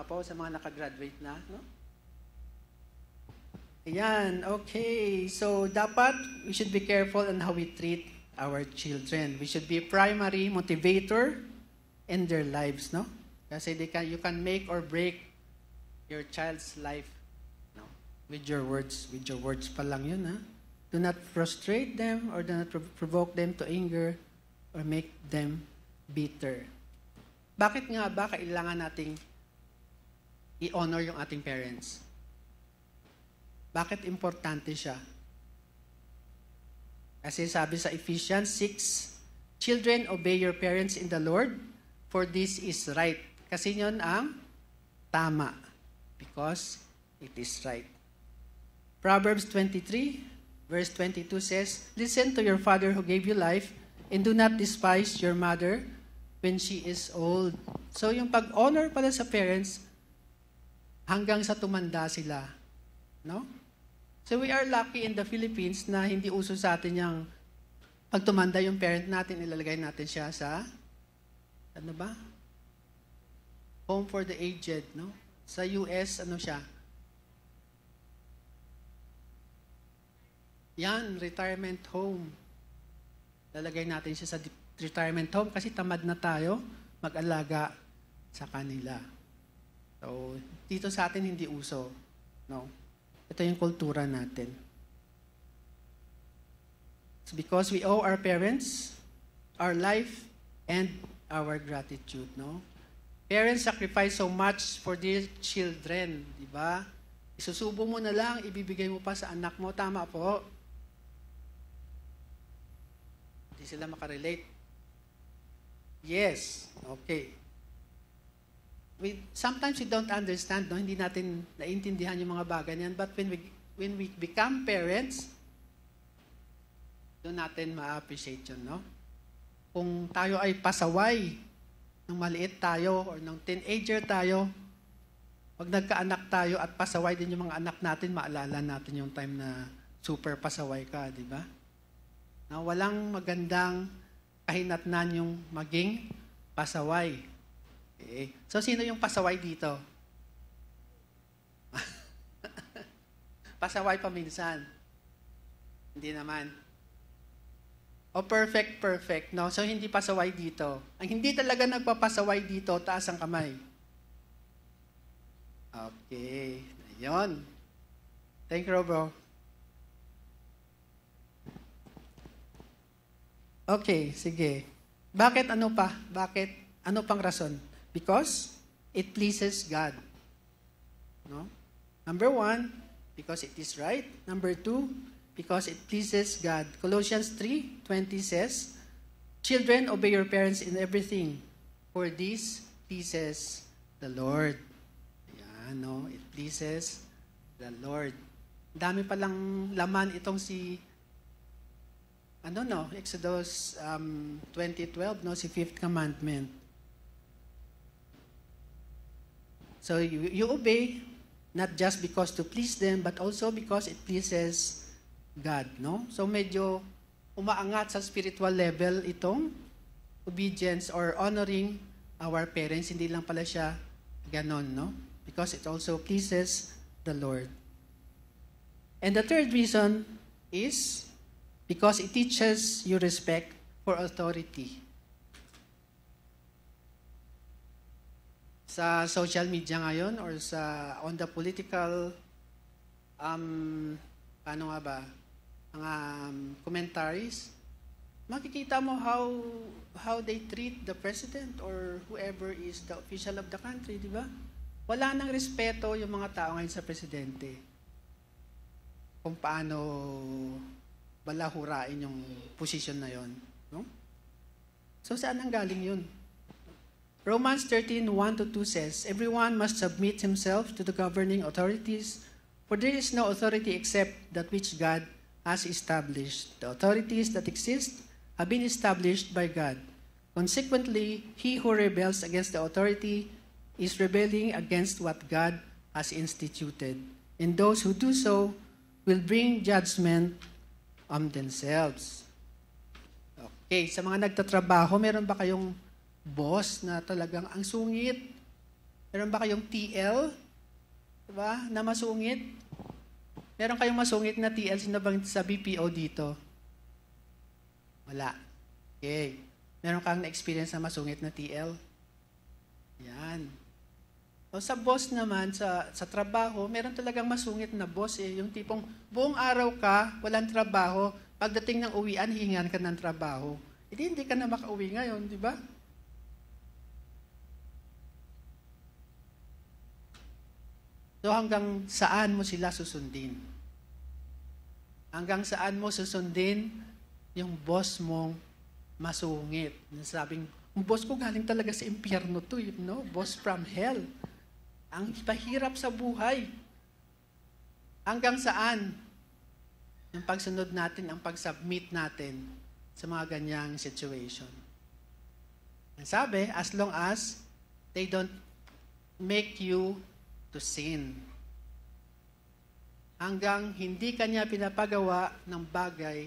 po sa mga nakagraduate na, no? Ayan, okay. So, dapat, we should be careful on how we treat our children. We should be primary motivator in their lives, no? Kasi you can make or break your child's life, no? With your words. With your words pa lang yun, ha? Do not frustrate them or do not provoke them to anger or make them bitter. Bakit nga ba kailangan nating i-honor yung ating parents? Bakit importante siya? Kasi sabi sa Ephesians 6, "Children, obey your parents in the Lord, for this is right." Kasi yun ang tama. Because it is right. Proverbs 23, verse 22 says, "Listen to your father who gave you life, and do not despise your mother when she is old." So yung pag-honor pala sa parents, hanggang sa tumanda sila. No? So we are lucky in the Philippines na hindi uso sa atin yung pag tumanda yung parent natin, ilalagay natin siya sa, ano ba? Home for the aged, no? Sa US, ano siya? Yan, retirement home. Lalagay natin siya sa retirement home kasi tamad na tayo mag-alaga sa kanila. So, dito sa atin hindi uso, no? Ito yung kultura natin. It's because we owe our parents our life and our gratitude, no? Parents sacrifice so much for their children, di ba? Isusubo mo na lang, ibibigay mo pa sa anak mo. Tama po. Hindi sila makarelate. Yes. Okay. Sometimes we don't understand, no? Hindi natin naintindihan yung mga bagay niyan. But when we become parents, doon natin ma-appreciate yun, no? Kung tayo ay pasaway, nung maliit tayo or nung teenager tayo, pag nagkaanak tayo at pasaway din yung mga anak natin, maalala natin yung time na super pasaway ka, di ba? Na walang magandang kahinatnan yung maging pasaway. Okay. So, sino yung pasaway dito? Pasaway pa minsan. Hindi naman. O perfect, no? So, hindi pasaway dito. Ang hindi talaga nagpapasaway dito, taas ang kamay. Okay. Ayun. Thank you, bro. Okay, sige. Bakit ano pa? Bakit? Ano pang rason? Because it pleases God. No? Number 1, because it is right. Number 2, because it pleases God. Colossians 3:20 says, "Children, obey your parents in everything, for this pleases the Lord." Yan, no? It pleases the Lord. Dami palang laman itong si Exodus 20:12, no? Si 5th commandment. So you obey, not just because to please them, but also because it pleases God, no? So medyo umaangat sa spiritual level itong obedience or honoring our parents. Hindi lang pala siya ganon, no? Because it also pleases the Lord. And the third reason is because it teaches you respect for authority. Sa social media ngayon or on the political mga commentaries, makikita mo how they treat the president or whoever is the official of the country, di ba? Wala nang respeto yung mga tao ngayon sa presidente. Kung paano balahurain yung position na yon, no? So saan ang galing yun? Romans 13:1-2 says, "Everyone must submit himself to the governing authorities, For there is no authority except that which God has established. The authorities that exist have been established by God. Consequently, he who rebels against the authority is rebelling against what God has instituted. And those who do so will bring judgment on themselves. Okay, sa mga nagtatrabaho, meron ba kayong boss na talagang ang sungit? Meron ba kayong TL? Diba? Na masungit? Meron kayong masungit na TL sinabang sa BPO dito? Wala. Okay. Meron kang na-experience na masungit na TL? Yan. O sa boss naman, sa trabaho, meron talagang masungit na boss eh. Yung tipong buong araw ka, walang trabaho, pagdating ng uwian, hihingan ka ng trabaho. Hindi ka na makauwi ngayon, di ba? So hanggang saan mo sila susundin? Hanggang saan mo susundin yung boss mong masungit? Nasabing, ang boss ko galing talaga sa impyerno to, no? Boss from hell. Ang pahirap sa buhay. Hanggang saan? Yung pagsunod natin, ang pag-submit natin sa mga ganyang situation. Ang sabi, as long as they don't make you to sin. Hanggang hindi kanya pinapagawa ng bagay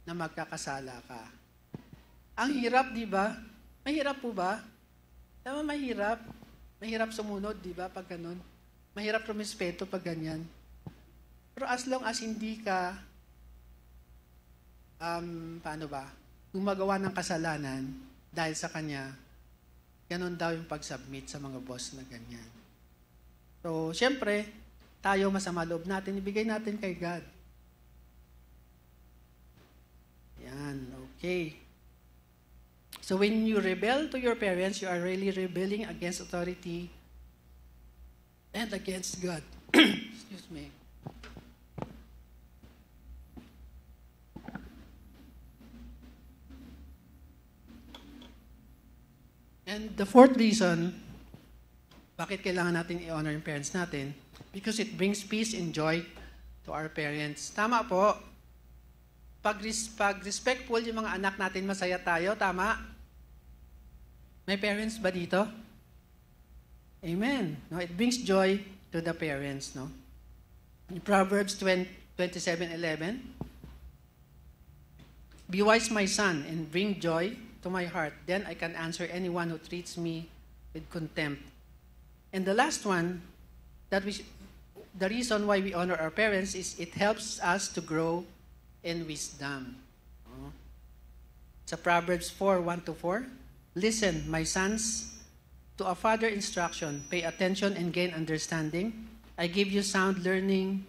na magkakasala ka. Ang hirap, di ba? Mahirap po ba? Tama, mahirap. Mahirap sumunod, di ba, pag ganun? Mahirap rumispeto pag ganyan. Pero as long as hindi ka, gumagawa ng kasalanan dahil sa kanya, ganun daw yung pag-submit sa mga boss na ganyan. So, syempre, tayo masama loob natin, ibigay natin kay God. Yan, okay. So when you rebel to your parents, you are really rebelling against authority and against God. Excuse me. And the fourth reason, bakit kailangan natin i-honor yung parents natin? Because it brings peace and joy to our parents. Tama po. Pag respectful yung mga anak natin, masaya tayo. Tama? May parents ba dito? Amen. No, it brings joy to the parents, no? In Proverbs 27:11, be wise, my son, and bring joy to my heart. Then I can answer anyone who treats me with contempt. And the last one, the reason why we honor our parents is it helps us to grow in wisdom. Sa Proverbs 4:1-4, listen, my sons, to a father instruction. Pay attention and gain understanding. I give you sound learning,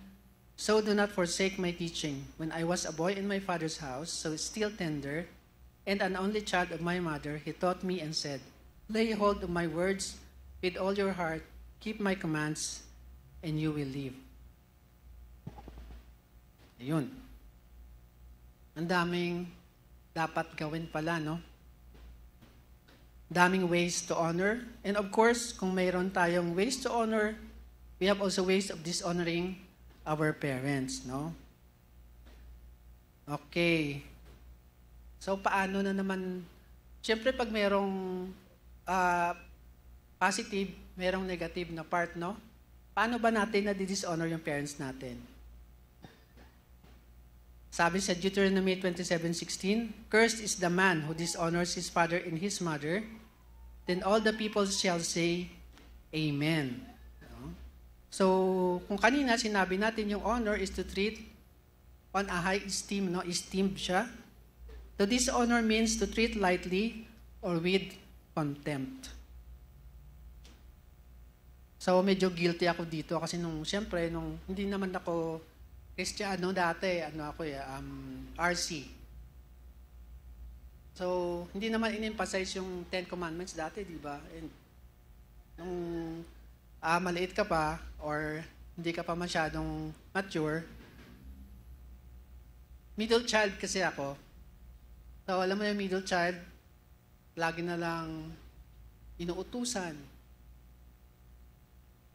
so do not forsake my teaching. When I was a boy in my father's house, so still tender, and an only child of my mother, he taught me and said, lay hold of my words with all your heart, keep my commands, and you will live. Ayun. Ang daming dapat gawin pala, no? Daming ways to honor. And of course, kung mayroon tayong ways to honor, we have also ways of dishonoring our parents, no? Okay. So, paano na naman? Siyempre, pag mayroong positive, mayroong negative na part, no? Paano ba natin na-dishonor yung parents natin? Sabi sa Deuteronomy 27:16, cursed is the man who dishonors his father and his mother. Then all the people shall say, Amen. So, kung kanina sinabi natin yung honor is to treat on a high esteem, no? Esteemed siya. So, dishonor means to treat lightly or with contempt. So, medyo guilty ako dito kasi siyempre, hindi naman ako Kristiyano dati, RC. So, hindi naman in-emphasize yung 10 Commandments dati, di ba? And, nung maliit ka pa, or hindi ka pa masyadong mature, middle child kasi ako. So, alam mo yung middle child, lagi na lang inuutusan.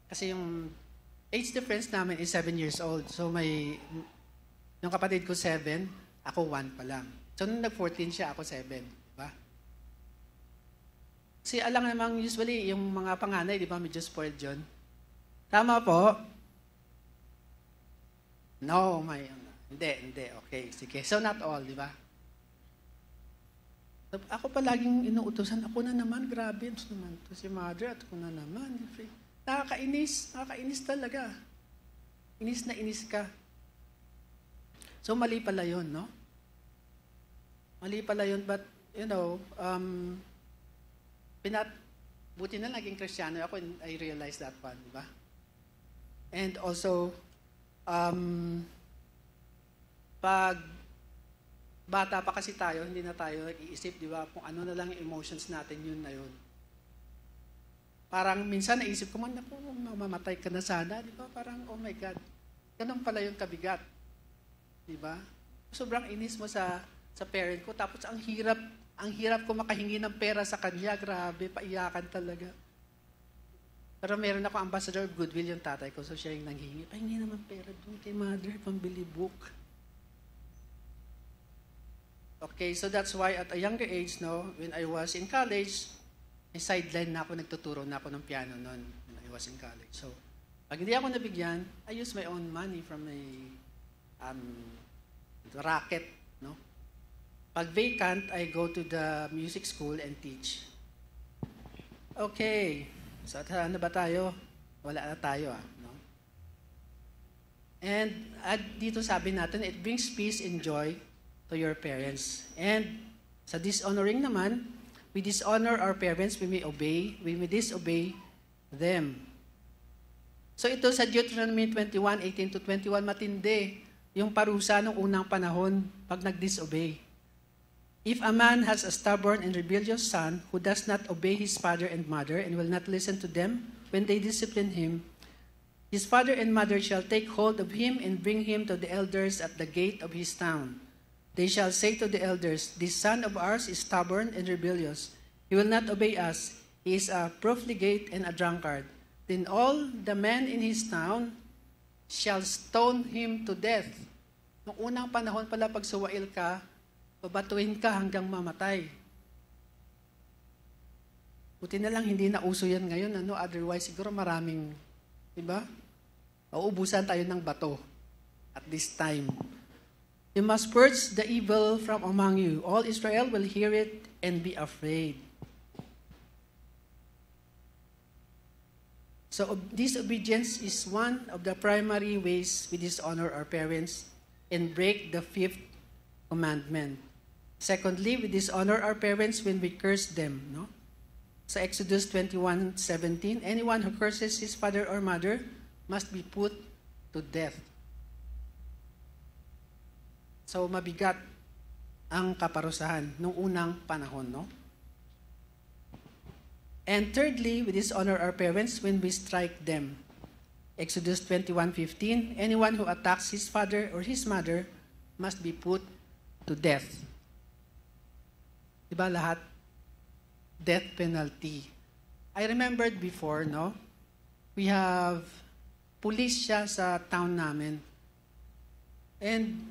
Kasi yung age difference namin is 7 years old. So yung kapatid ko 7, ako 1 pa lang. So nung nag-14 siya, ako 7. Diba? Kasi alam namang usually, yung mga panganay, di ba, medyo spoiled yun. Tama po? No, hindi. Okay, sige. So not all, di ba? Ako palaging inuutosan, ako na naman, grabe, naman to si mother, at ako na naman. Nakakainis talaga. Inis na inis ka. So mali pala yun, no? Mali pala yun, but, buti na naging Kristiyano ako, and I realized that one, di ba? And also, pag bata pa kasi tayo, hindi na tayo nag-iisip, di ba? Kung ano na lang yung emotions natin, yun na yun. Parang minsan naisip ko, naku, mamamatay ka na sana, di ba? Parang, oh my God, ganun pala yung kabigat. Di ba? Sobrang inis mo sa parent ko, tapos ang hirap ko makahingi ng pera sa kanya, grabe, paiyakan talaga. Pero meron ako ambassador of goodwill yung tatay ko, so siya yung nanghingi. Pahingi naman pera doon kay mother, pambili book. Okay, so that's why at a younger age, when I was in college, may sideline na ako, nagtuturo na ako ng piano noon when I was in college. So, pag hindi ako nabigyan, I use my own money from my racket, no? Pag vacant, I go to the music school and teach. Okay, so ano ba tayo? Wala na tayo, no? And dito sabi natin, it brings peace and joy to your parents. And sa dishonoring naman, we dishonor our parents, we may disobey them. So ito sa Deuteronomy 21:18-21, matindi yung parusa ng unang panahon pag nag-disobey. If a man has a stubborn and rebellious son who does not obey his father and mother and will not listen to them when they discipline him, his father and mother shall take hold of him and bring him to the elders at the gate of his town. They shall say to the elders, "This son of ours is stubborn and rebellious. He will not obey us. He is a profligate and a drunkard. Then all the men in his town shall stone him to death." Noong unang panahon pala, pag suwail ka, babatuin ka hanggang mamatay. Buti na lang hindi na uso yan ngayon. Otherwise, siguro maraming, di ba? Mauubusan tayo ng bato at this time. You must purge the evil from among you. All Israel will hear it and be afraid. So disobedience is one of the primary ways we dishonor our parents and break the 5th commandment. Secondly, we dishonor our parents when we curse them. No? Sa Exodus 21:17, anyone who curses his father or mother must be put to death. So mabigat ang kaparusahan nung unang panahon, no? And thirdly, we dishonor our parents when we strike them. Exodus 21:15, anyone who attacks his father or his mother must be put to death. Diba lahat? Death penalty. I remembered before, no? We have police siya sa town namin. And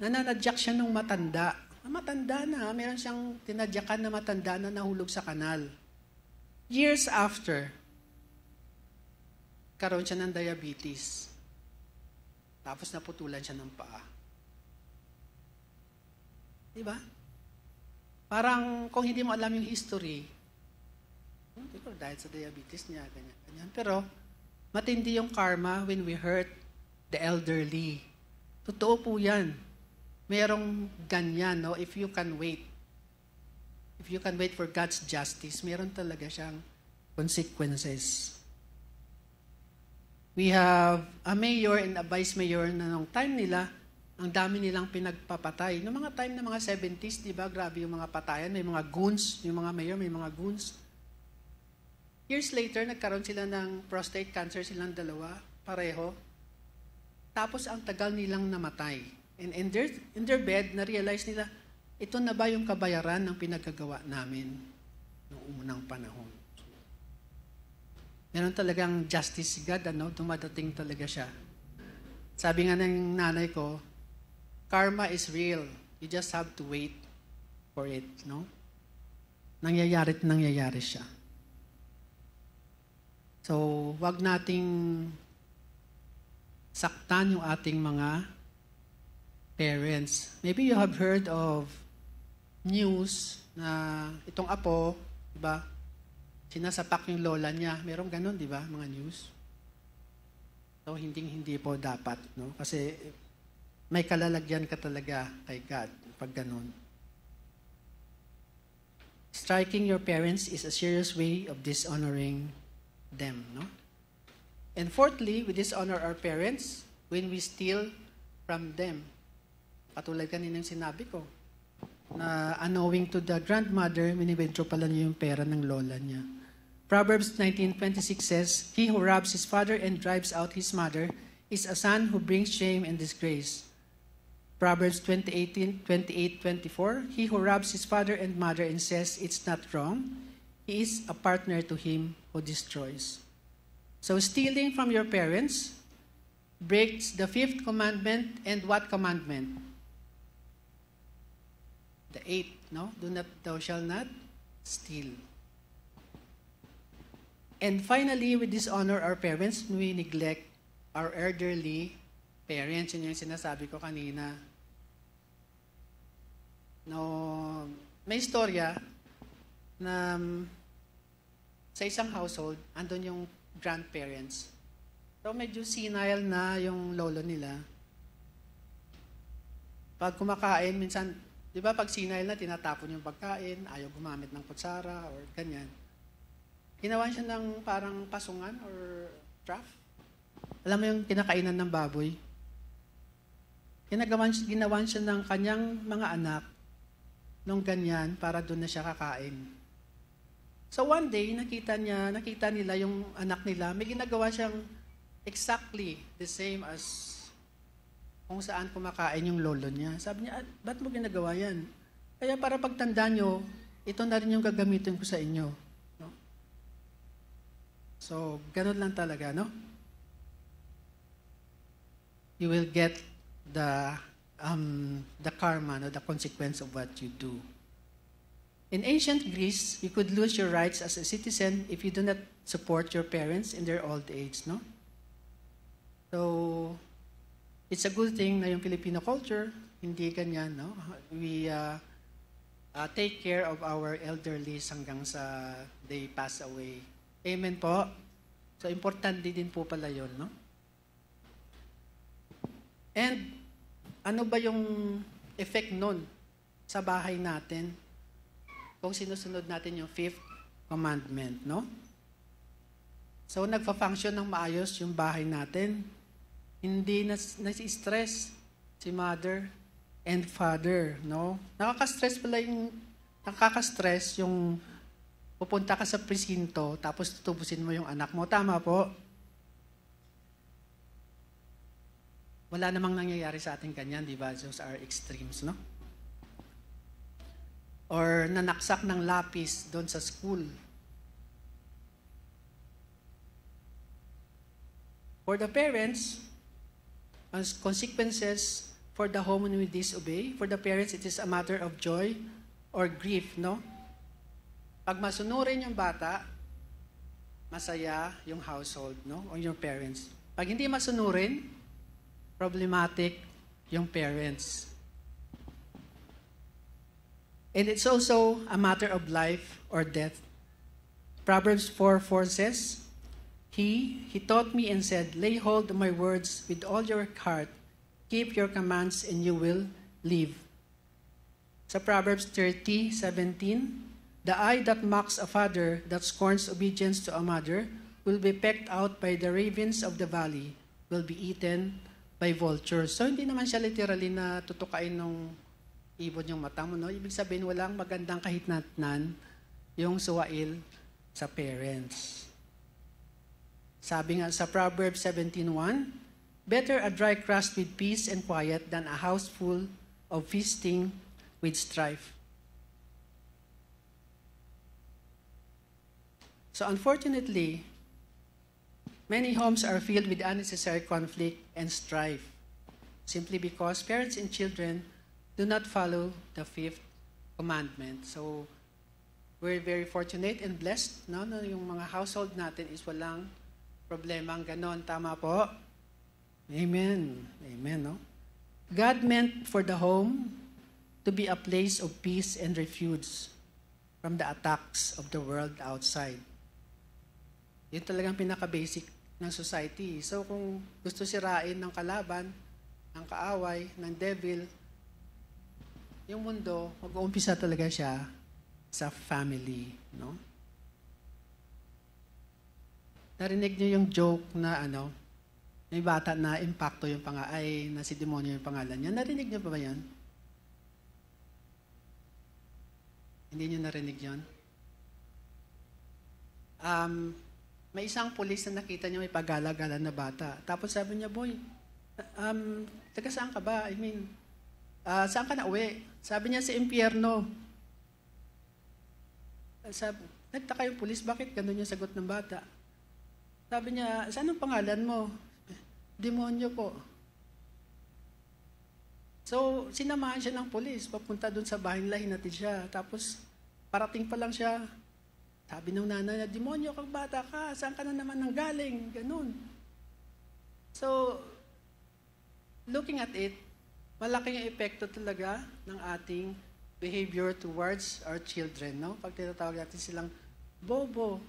nananadyak siya nung matanda. Matanda na, meron siyang tinadyakan na matanda na nahulog sa kanal. Years after, karoon siya ng diabetes. Tapos naputulan siya ng paa. Diba? Parang kung hindi mo alam yung history, dahil sa diabetes niya, ganyan. Pero matindi yung karma when we hurt the elderly. Totoo po yan. Merong ganyan, no? If you can wait for God's justice, meron talaga siyang consequences. We have a mayor and a vice mayor na nung time nila, ang dami nilang pinagpapatay. Noong mga time na mga 70s, di ba, grabe yung mga patayan, may mga goons, yung mga mayor, may mga goons. Years later, nagkaroon sila ng prostate cancer silang dalawa, pareho. Tapos ang tagal nilang namatay. And in their bed, na-realize nila, ito na ba yung kabayaran ng pinagagawa namin noong unang panahon? Meron talagang justice God, dumadating talaga siya. Sabi nga ng nanay ko, karma is real. You just have to wait for it, no? Nangyayari siya. So, wag nating saktan yung ating mga parents. Maybe you have heard of news na itong apo, diba? Sinasapak yung lola niya. Merong ganun, di ba? Mga news. So, hindi po dapat, no? Kasi may kalalagyan ka talaga kay God pag ganun. Striking your parents is a serious way of dishonoring them, no? And fourthly, we dishonor our parents when we steal from them. Katulad kanina yung sinabi ko, na unknowing to the grandmother, minibentro pala niya yung pera ng lola niya. Proverbs 19:26 says, "He who robs his father and drives out his mother is a son who brings shame and disgrace." Proverbs 28:24, "He who robs his father and mother and says it's not wrong, he is a partner to him who destroys." So stealing from your parents breaks the 5th commandment, and what commandment? The 8th, no? Thou shalt not steal. And finally, we dishonor our parents when we neglect our elderly parents. Yun yung sinasabi ko kanina. No, may istorya na sa isang household, andun yung grandparents. So medyo senile na yung lolo nila. Pag kumakain, minsan, di ba pag senile na, tinatapon yung pagkain, ayaw gumamit ng kutsara or ganyan. Ginawa siya ng parang pasungan or trough. Alam mo yung kinakainan ng baboy? Ginawan siya ng kanyang mga anak nung ganyan para doon na siya kakain. So one day, nakita nila yung anak nila, may ginagawa siyang exactly the same as kung saan kumakain yung lolo niya. Sabi niya, ba't mo ginagawa yan? Kaya para pagtanda nyo, ito na rin yung gagamitin ko sa inyo. No? So, ganun lang talaga, no? You will get the karma, no? The consequence of what you do. In ancient Greece, you could lose your rights as a citizen if you do not support your parents in their old age, no? So, it's a good thing na yung Filipino culture, hindi ganyan, no? We take care of our elderly hanggang sa they pass away. Amen po. So, importante din po pala yun, no? And, ano ba yung effect nun sa bahay natin kung sinusunod natin yung 5th commandment, no? So, nagfa-function ng maayos yung bahay natin. Hindi nasi-stress si mother and father, no? Nakaka-stress yung pupunta ka sa presinto tapos tutubusin mo yung anak mo. Tama po? Wala namang nangyayari sa ating kanyan, di ba? Those are extremes, no? Or nanaksak ng lapis doon sa school. For the parents, as consequences for the home when we disobey, for the parents, it is a matter of joy or grief, no? Pag masunurin yung bata, masaya yung household, no? O yung parents. Pag hindi masunurin, problematic yung parents. And it's also a matter of life or death. Proverbs 4:4 says, He taught me and said, lay hold of my words with all your heart, keep your commands and you will live. Sa Proverbs 30:17, the eye that mocks a father, that scorns obedience to a mother, will be pecked out by the ravens of the valley, will be eaten by vultures. So hindi naman siya literally na tutukain ng ibon yung mata mo, no? Ibig sabihin, walang magandang kahitnatnan yung suwail sa parents. Sabi nga sa Proverbs 17:1, better a dry crust with peace and quiet than a house full of feasting with strife. So unfortunately, Many homes are filled with unnecessary conflict and strife, simply because parents and children do not follow the fifth commandment. So, we're very fortunate and blessed, no? Na yung mga household natin is walang problemang ganon. Tama po? Amen. Amen, no? God meant for the home to be a place of peace and refuge from the attacks of the world outside. Yun talagang pinaka-basic ng society. So kung gusto sirain ng kalaban, ng kaaway, ng devil, yung mundo, mag-uumpisa talaga siya sa family, no? Narinig niyo yung joke na may bata na impacto yung na si demonyo yung pangalan niya. Narinig niyo pa ba yan? Hindi niyo narinig yon? May isang pulis na nakita niya may pagala-gala na bata. Tapos sabi niya, boy, taga saan ka ba? Saan ka na uwi? Sabi niya sa impyerno. Nagtaka yung pulis, bakit ganun yung sagot ng bata? Sabi niya, saan ang pangalan mo? Demonyo po. So, sinamahan siya ng pulis, papunta doon sa bahay nila, hinatid siya. Tapos, parating pa lang siya. Sabi ng nanay, demonyo kang bata ka, saan ka na naman nanggaling? Ganun. So, looking at it, malaking epekto talaga ng ating behavior towards our children, no? Pag tinatawag natin silang bobo.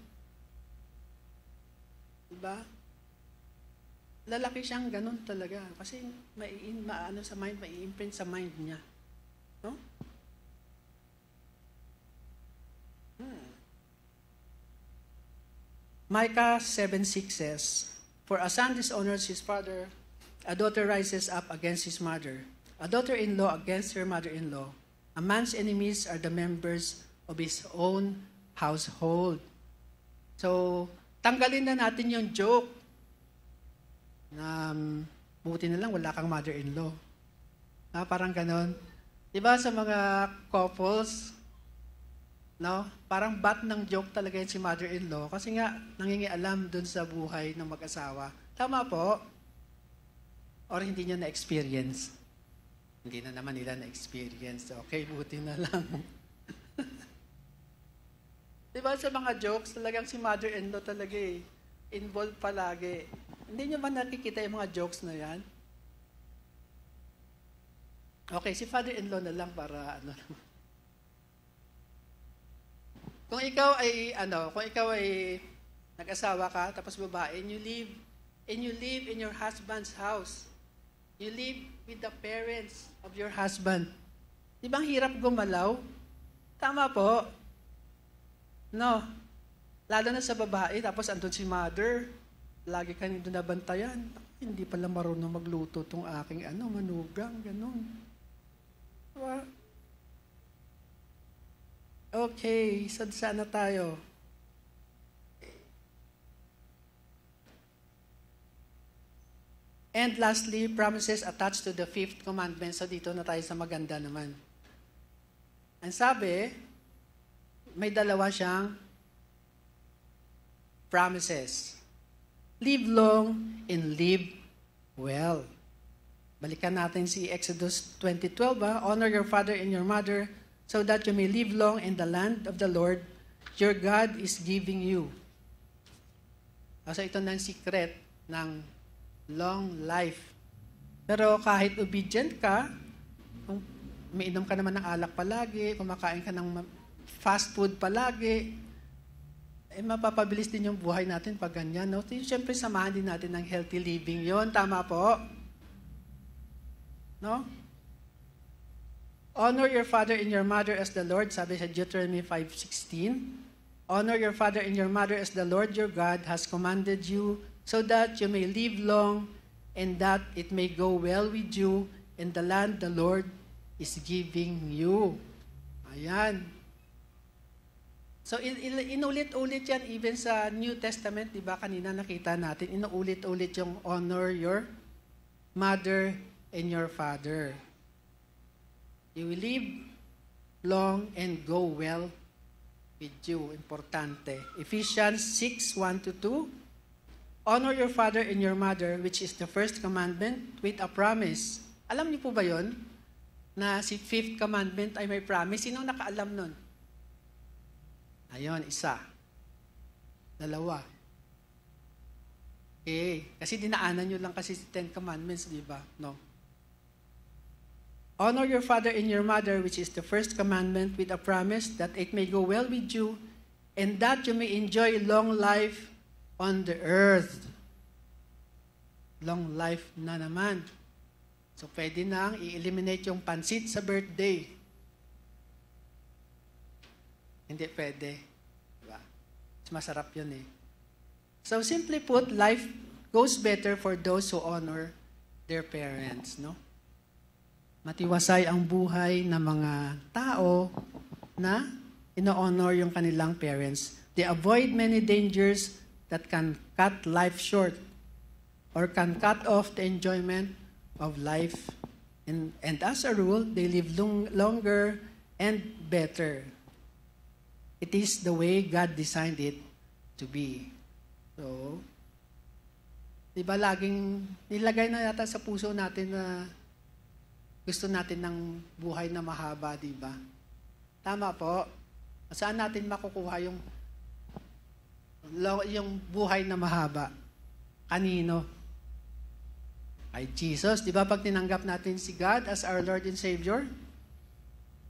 Diba? Lalaki siyang ganun talaga. Kasi mai-imprint sa mind niya. No? Micah 7:6 says, "For a son dishonors his father, a daughter rises up against his mother, a daughter-in-law against her mother-in-law. A man's enemies are the members of his own household." So, tanggalin na natin yung joke na buti na lang wala kang mother-in-law. Parang ganon. Diba sa mga couples, no? Parang bat ng joke talaga yun si mother-in-law kasi nga nangingialam dun sa buhay ng mag-asawa. Tama po? Or hindi nyo na-experience? Hindi na naman nila na-experience. Okay, buti na lang. Diba sa mga jokes, talagang si mother-in-law talaga involved palagi. Hindi nyo ba nakikita yung mga jokes na yan? Okay, si father-in-law na lang para Kung ikaw ay nag-asawa ka, tapos babae, and you live in your husband's house. You live with the parents of your husband. Di ba ang hirap gumalaw? Tama po. No. Lalo na sa babae, tapos andun si mother. Lagi ka nito nabantayan. Hindi pala marunong magluto tong aking manugang, ganun. Diba? Okay, so sana tayo. And lastly, promises attached to the fifth commandment. So dito na tayo sa maganda naman. Ang sabi, may dalawa siyang promises. Live long and live well. Balikan natin si Exodus 20:12. Honor your father and your mother so that you may live long in the land of the Lord your God is giving you. So ito na ang secret ng long life. Pero kahit obedient ka, kung umiinom ka naman ng alak palagi, kumakain ka ng fast food palagi, mapapabilis din yung buhay natin pag ganyan. No? Siyempre, samahan din natin ng healthy living yon. Tama po? No? Honor your father and your mother as the Lord, sabi sa Deuteronomy 5:16. Honor your father and your mother as the Lord your God has commanded you, so that you may live long and that it may go well with you in the land the Lord is giving you. Ayan. So, inulit-ulit yan even sa New Testament, di ba? Kanina nakita natin, inuulit-ulit yung honor your mother and your father. You will live long and go well with you. Importante. Ephesians 6:1-2. Honor your father and your mother, which is the first commandment, with a promise. Alam niyo po ba yon? Na si fifth commandment ay may promise. Sino nakaalam nun? Ayun, isa. Dalawa. Okay. Kasi dinaanan nyo lang kasi si Ten Commandments, di ba? No. Honor your father and your mother, which is the first commandment, with a promise that it may go well with you and that you may enjoy long life on the earth. Long life na naman. So, pwede nang i-eliminate yung pansit sa birthday. Hindi pwede. Diba? Mas masarap yun eh. So, simply put, life goes better for those who honor their parents, no? Matiwasay ang buhay ng mga tao na ino-honor yung kanilang parents. They avoid many dangers that can cut life short or can cut off the enjoyment of life. And as a rule, they live longer and better. It is the way God designed it to be. So, di ba laging nilagay na yata sa puso natin na gusto natin ng buhay na mahaba, di ba? Tama po. Saan natin makukuha yung buhay na mahaba? Kanino? Kay Jesus. Di ba pag tinanggap natin si God as our Lord and Savior?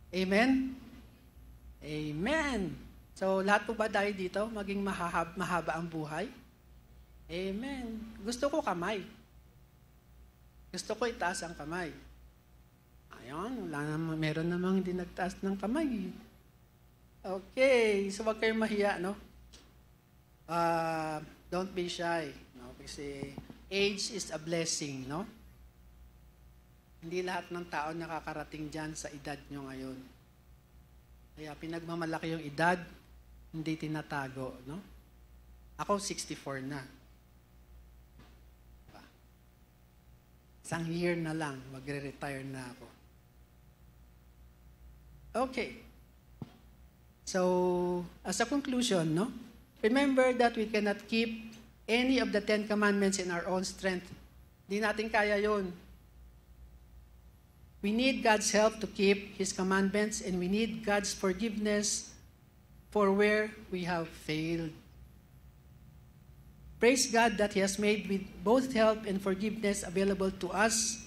Amen? Amen. So, lahat po ba tayo dito maging mahaba ang buhay? Amen. Gusto ko kamay. Gusto ko itaas ang kamay. Ayun, meron namang hindi nagtaas ng kamay. Okay, so wag kayong mahiya, no? Don't be shy. No? Kasi age is a blessing, no? Hindi lahat ng tao nakakarating dyan sa edad nyo ngayon. Kaya pinagmamalaki yung edad, hindi tinatago, no? Ako 64 na. Diba? Isang year na lang, magre-retire na ako. Okay. So, as a conclusion, no? Remember that we cannot keep any of the 10 commandments in our own strength. Di natin kaya yun. We need God's help to keep His commandments, and we need God's forgiveness for where we have failed. Praise God that He has made with both help and forgiveness available to us.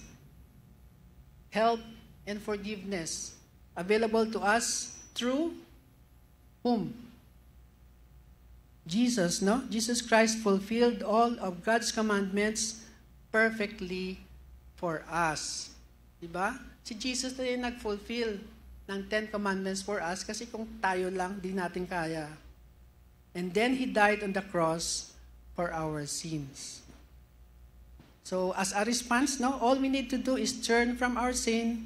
Help and forgiveness available to us through whom? Jesus, no? Jesus Christ fulfilled all of God's commandments perfectly for us. Diba? Si Jesus na yung nag-fulfill ng 10 commandments for us kasi kung tayo lang, di natin kaya. And then He died on the cross for our sins. So, as a response, no, all we need to do is turn from our sin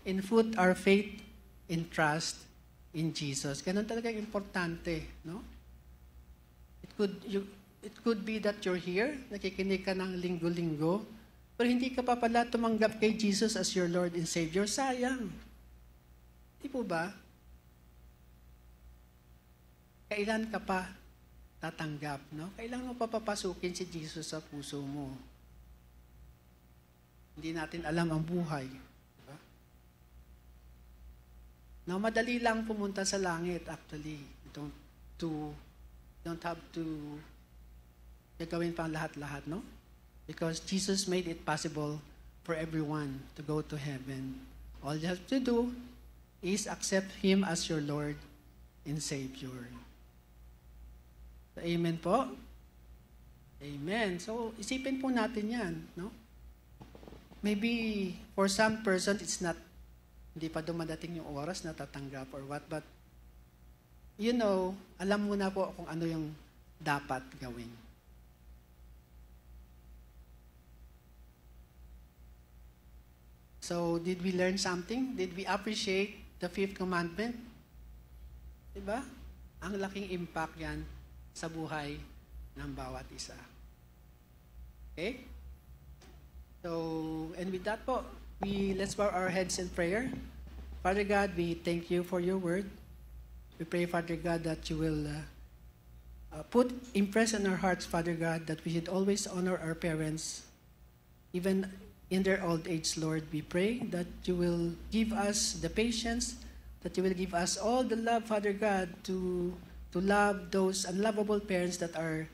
and put our faith in trust in Jesus. Ganun talaga importante, no? It could be that you're here, nakikinig ka ng linggo-linggo, pero hindi ka pa pala tumanggap kay Jesus as your Lord and Savior. Sayang. Di po ba? Kailan ka pa tatanggap, no? Kailan mo pa papasukin si Jesus sa puso mo? Hindi natin alam ang buhay. Diba? Now, madali lang pumunta sa langit, actually. Don't have to gagawin pa lahat-lahat, no? Because Jesus made it possible for everyone to go to heaven. All you have to do is accept Him as your Lord and Savior. So, amen po? Amen. So, isipin po natin yan, no? Maybe for some person, hindi pa dumadating yung oras na tatanggap or what, but you know, alam mo na po kung ano yung dapat gawin. So, did we learn something? Did we appreciate the 5th commandment? Diba? Ang laking impact yan sa buhay ng bawat isa. Okay? So, and with that po, let's bow our heads in prayer. Father God, we thank you for your word. We pray, Father God, that you will impress in our hearts, Father God, that we should always honor our parents, even in their old age, Lord. We pray that you will give us the patience, that you will give us all the love, Father God, to love those unlovable parents that are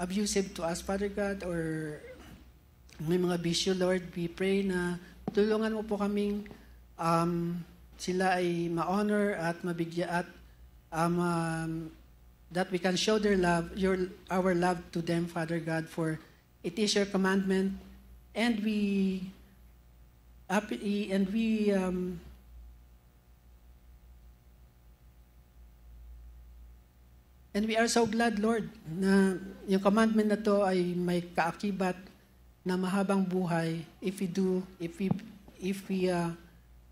abusive to us, Father God, or may mga bisyo, Lord. We pray na tulungan mo po kaming sila ay ma-honor at mabigyan at that we can show their love, our love to them, Father God, for it is your commandment, and we are so glad, Lord, na yung commandment na to ay may kaakibat na mahabang buhay if we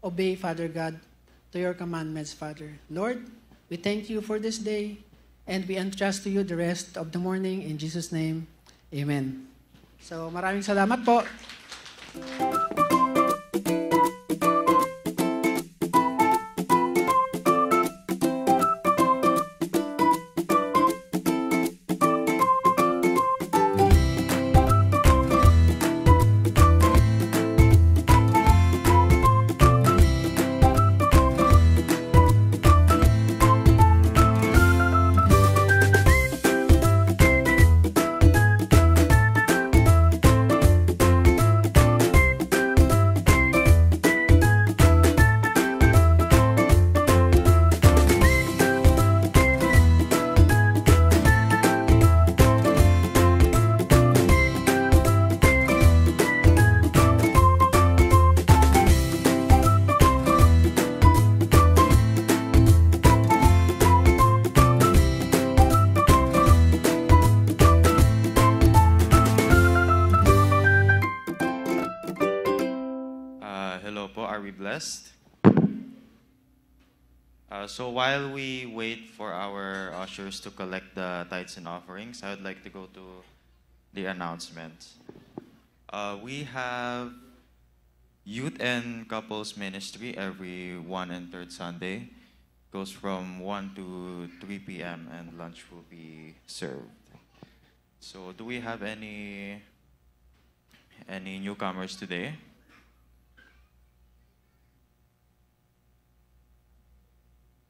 obey, Father God, to your commandments, Father. Lord, we thank you for this day, and we entrust to you the rest of the morning. In Jesus' name, amen. So, maraming salamat po. So while we wait for our ushers to collect the tithes and offerings, I would like to go to the announcements. We have Youth and Couples Ministry every 1 and 3rd Sunday. Goes from 1 to 3 p.m. and lunch will be served. So do we have any newcomers today?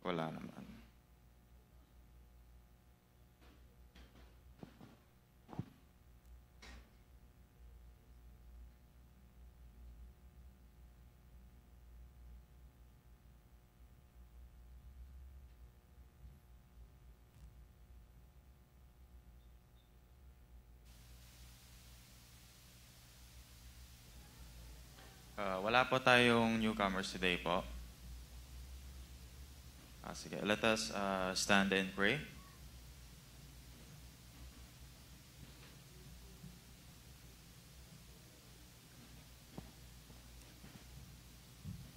Wala naman. Wala po tayong newcomers today po. Sige, let us stand and pray.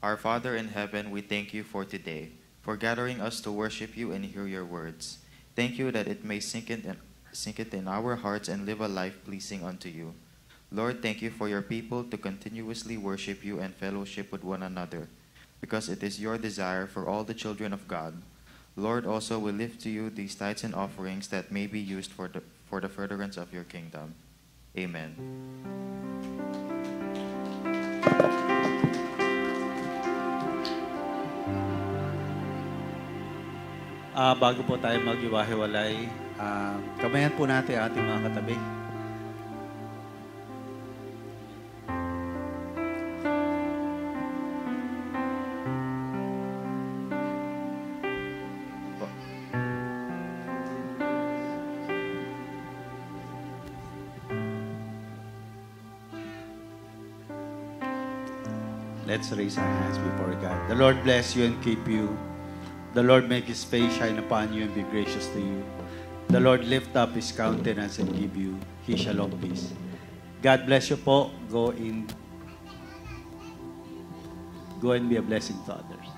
Our Father in heaven, we thank you for today, for gathering us to worship you and hear your words. Thank you that it may sink it in our hearts and live a life pleasing unto you. Lord, thank you for your people to continuously worship you and fellowship with one another, because it is your desire for all the children of God. Lord, also we lift to you these tithes and offerings that may be used for the furtherance of your kingdom. Amen. Bago po tayo mag-iwahiwalay, kamayan po natin ating mga katabi. Let's raise our hands before God. The Lord bless you and keep you. The Lord make His face shine upon you and be gracious to you. The Lord lift up His countenance and give you His shalom peace. God bless you po. Go and be a blessing to others.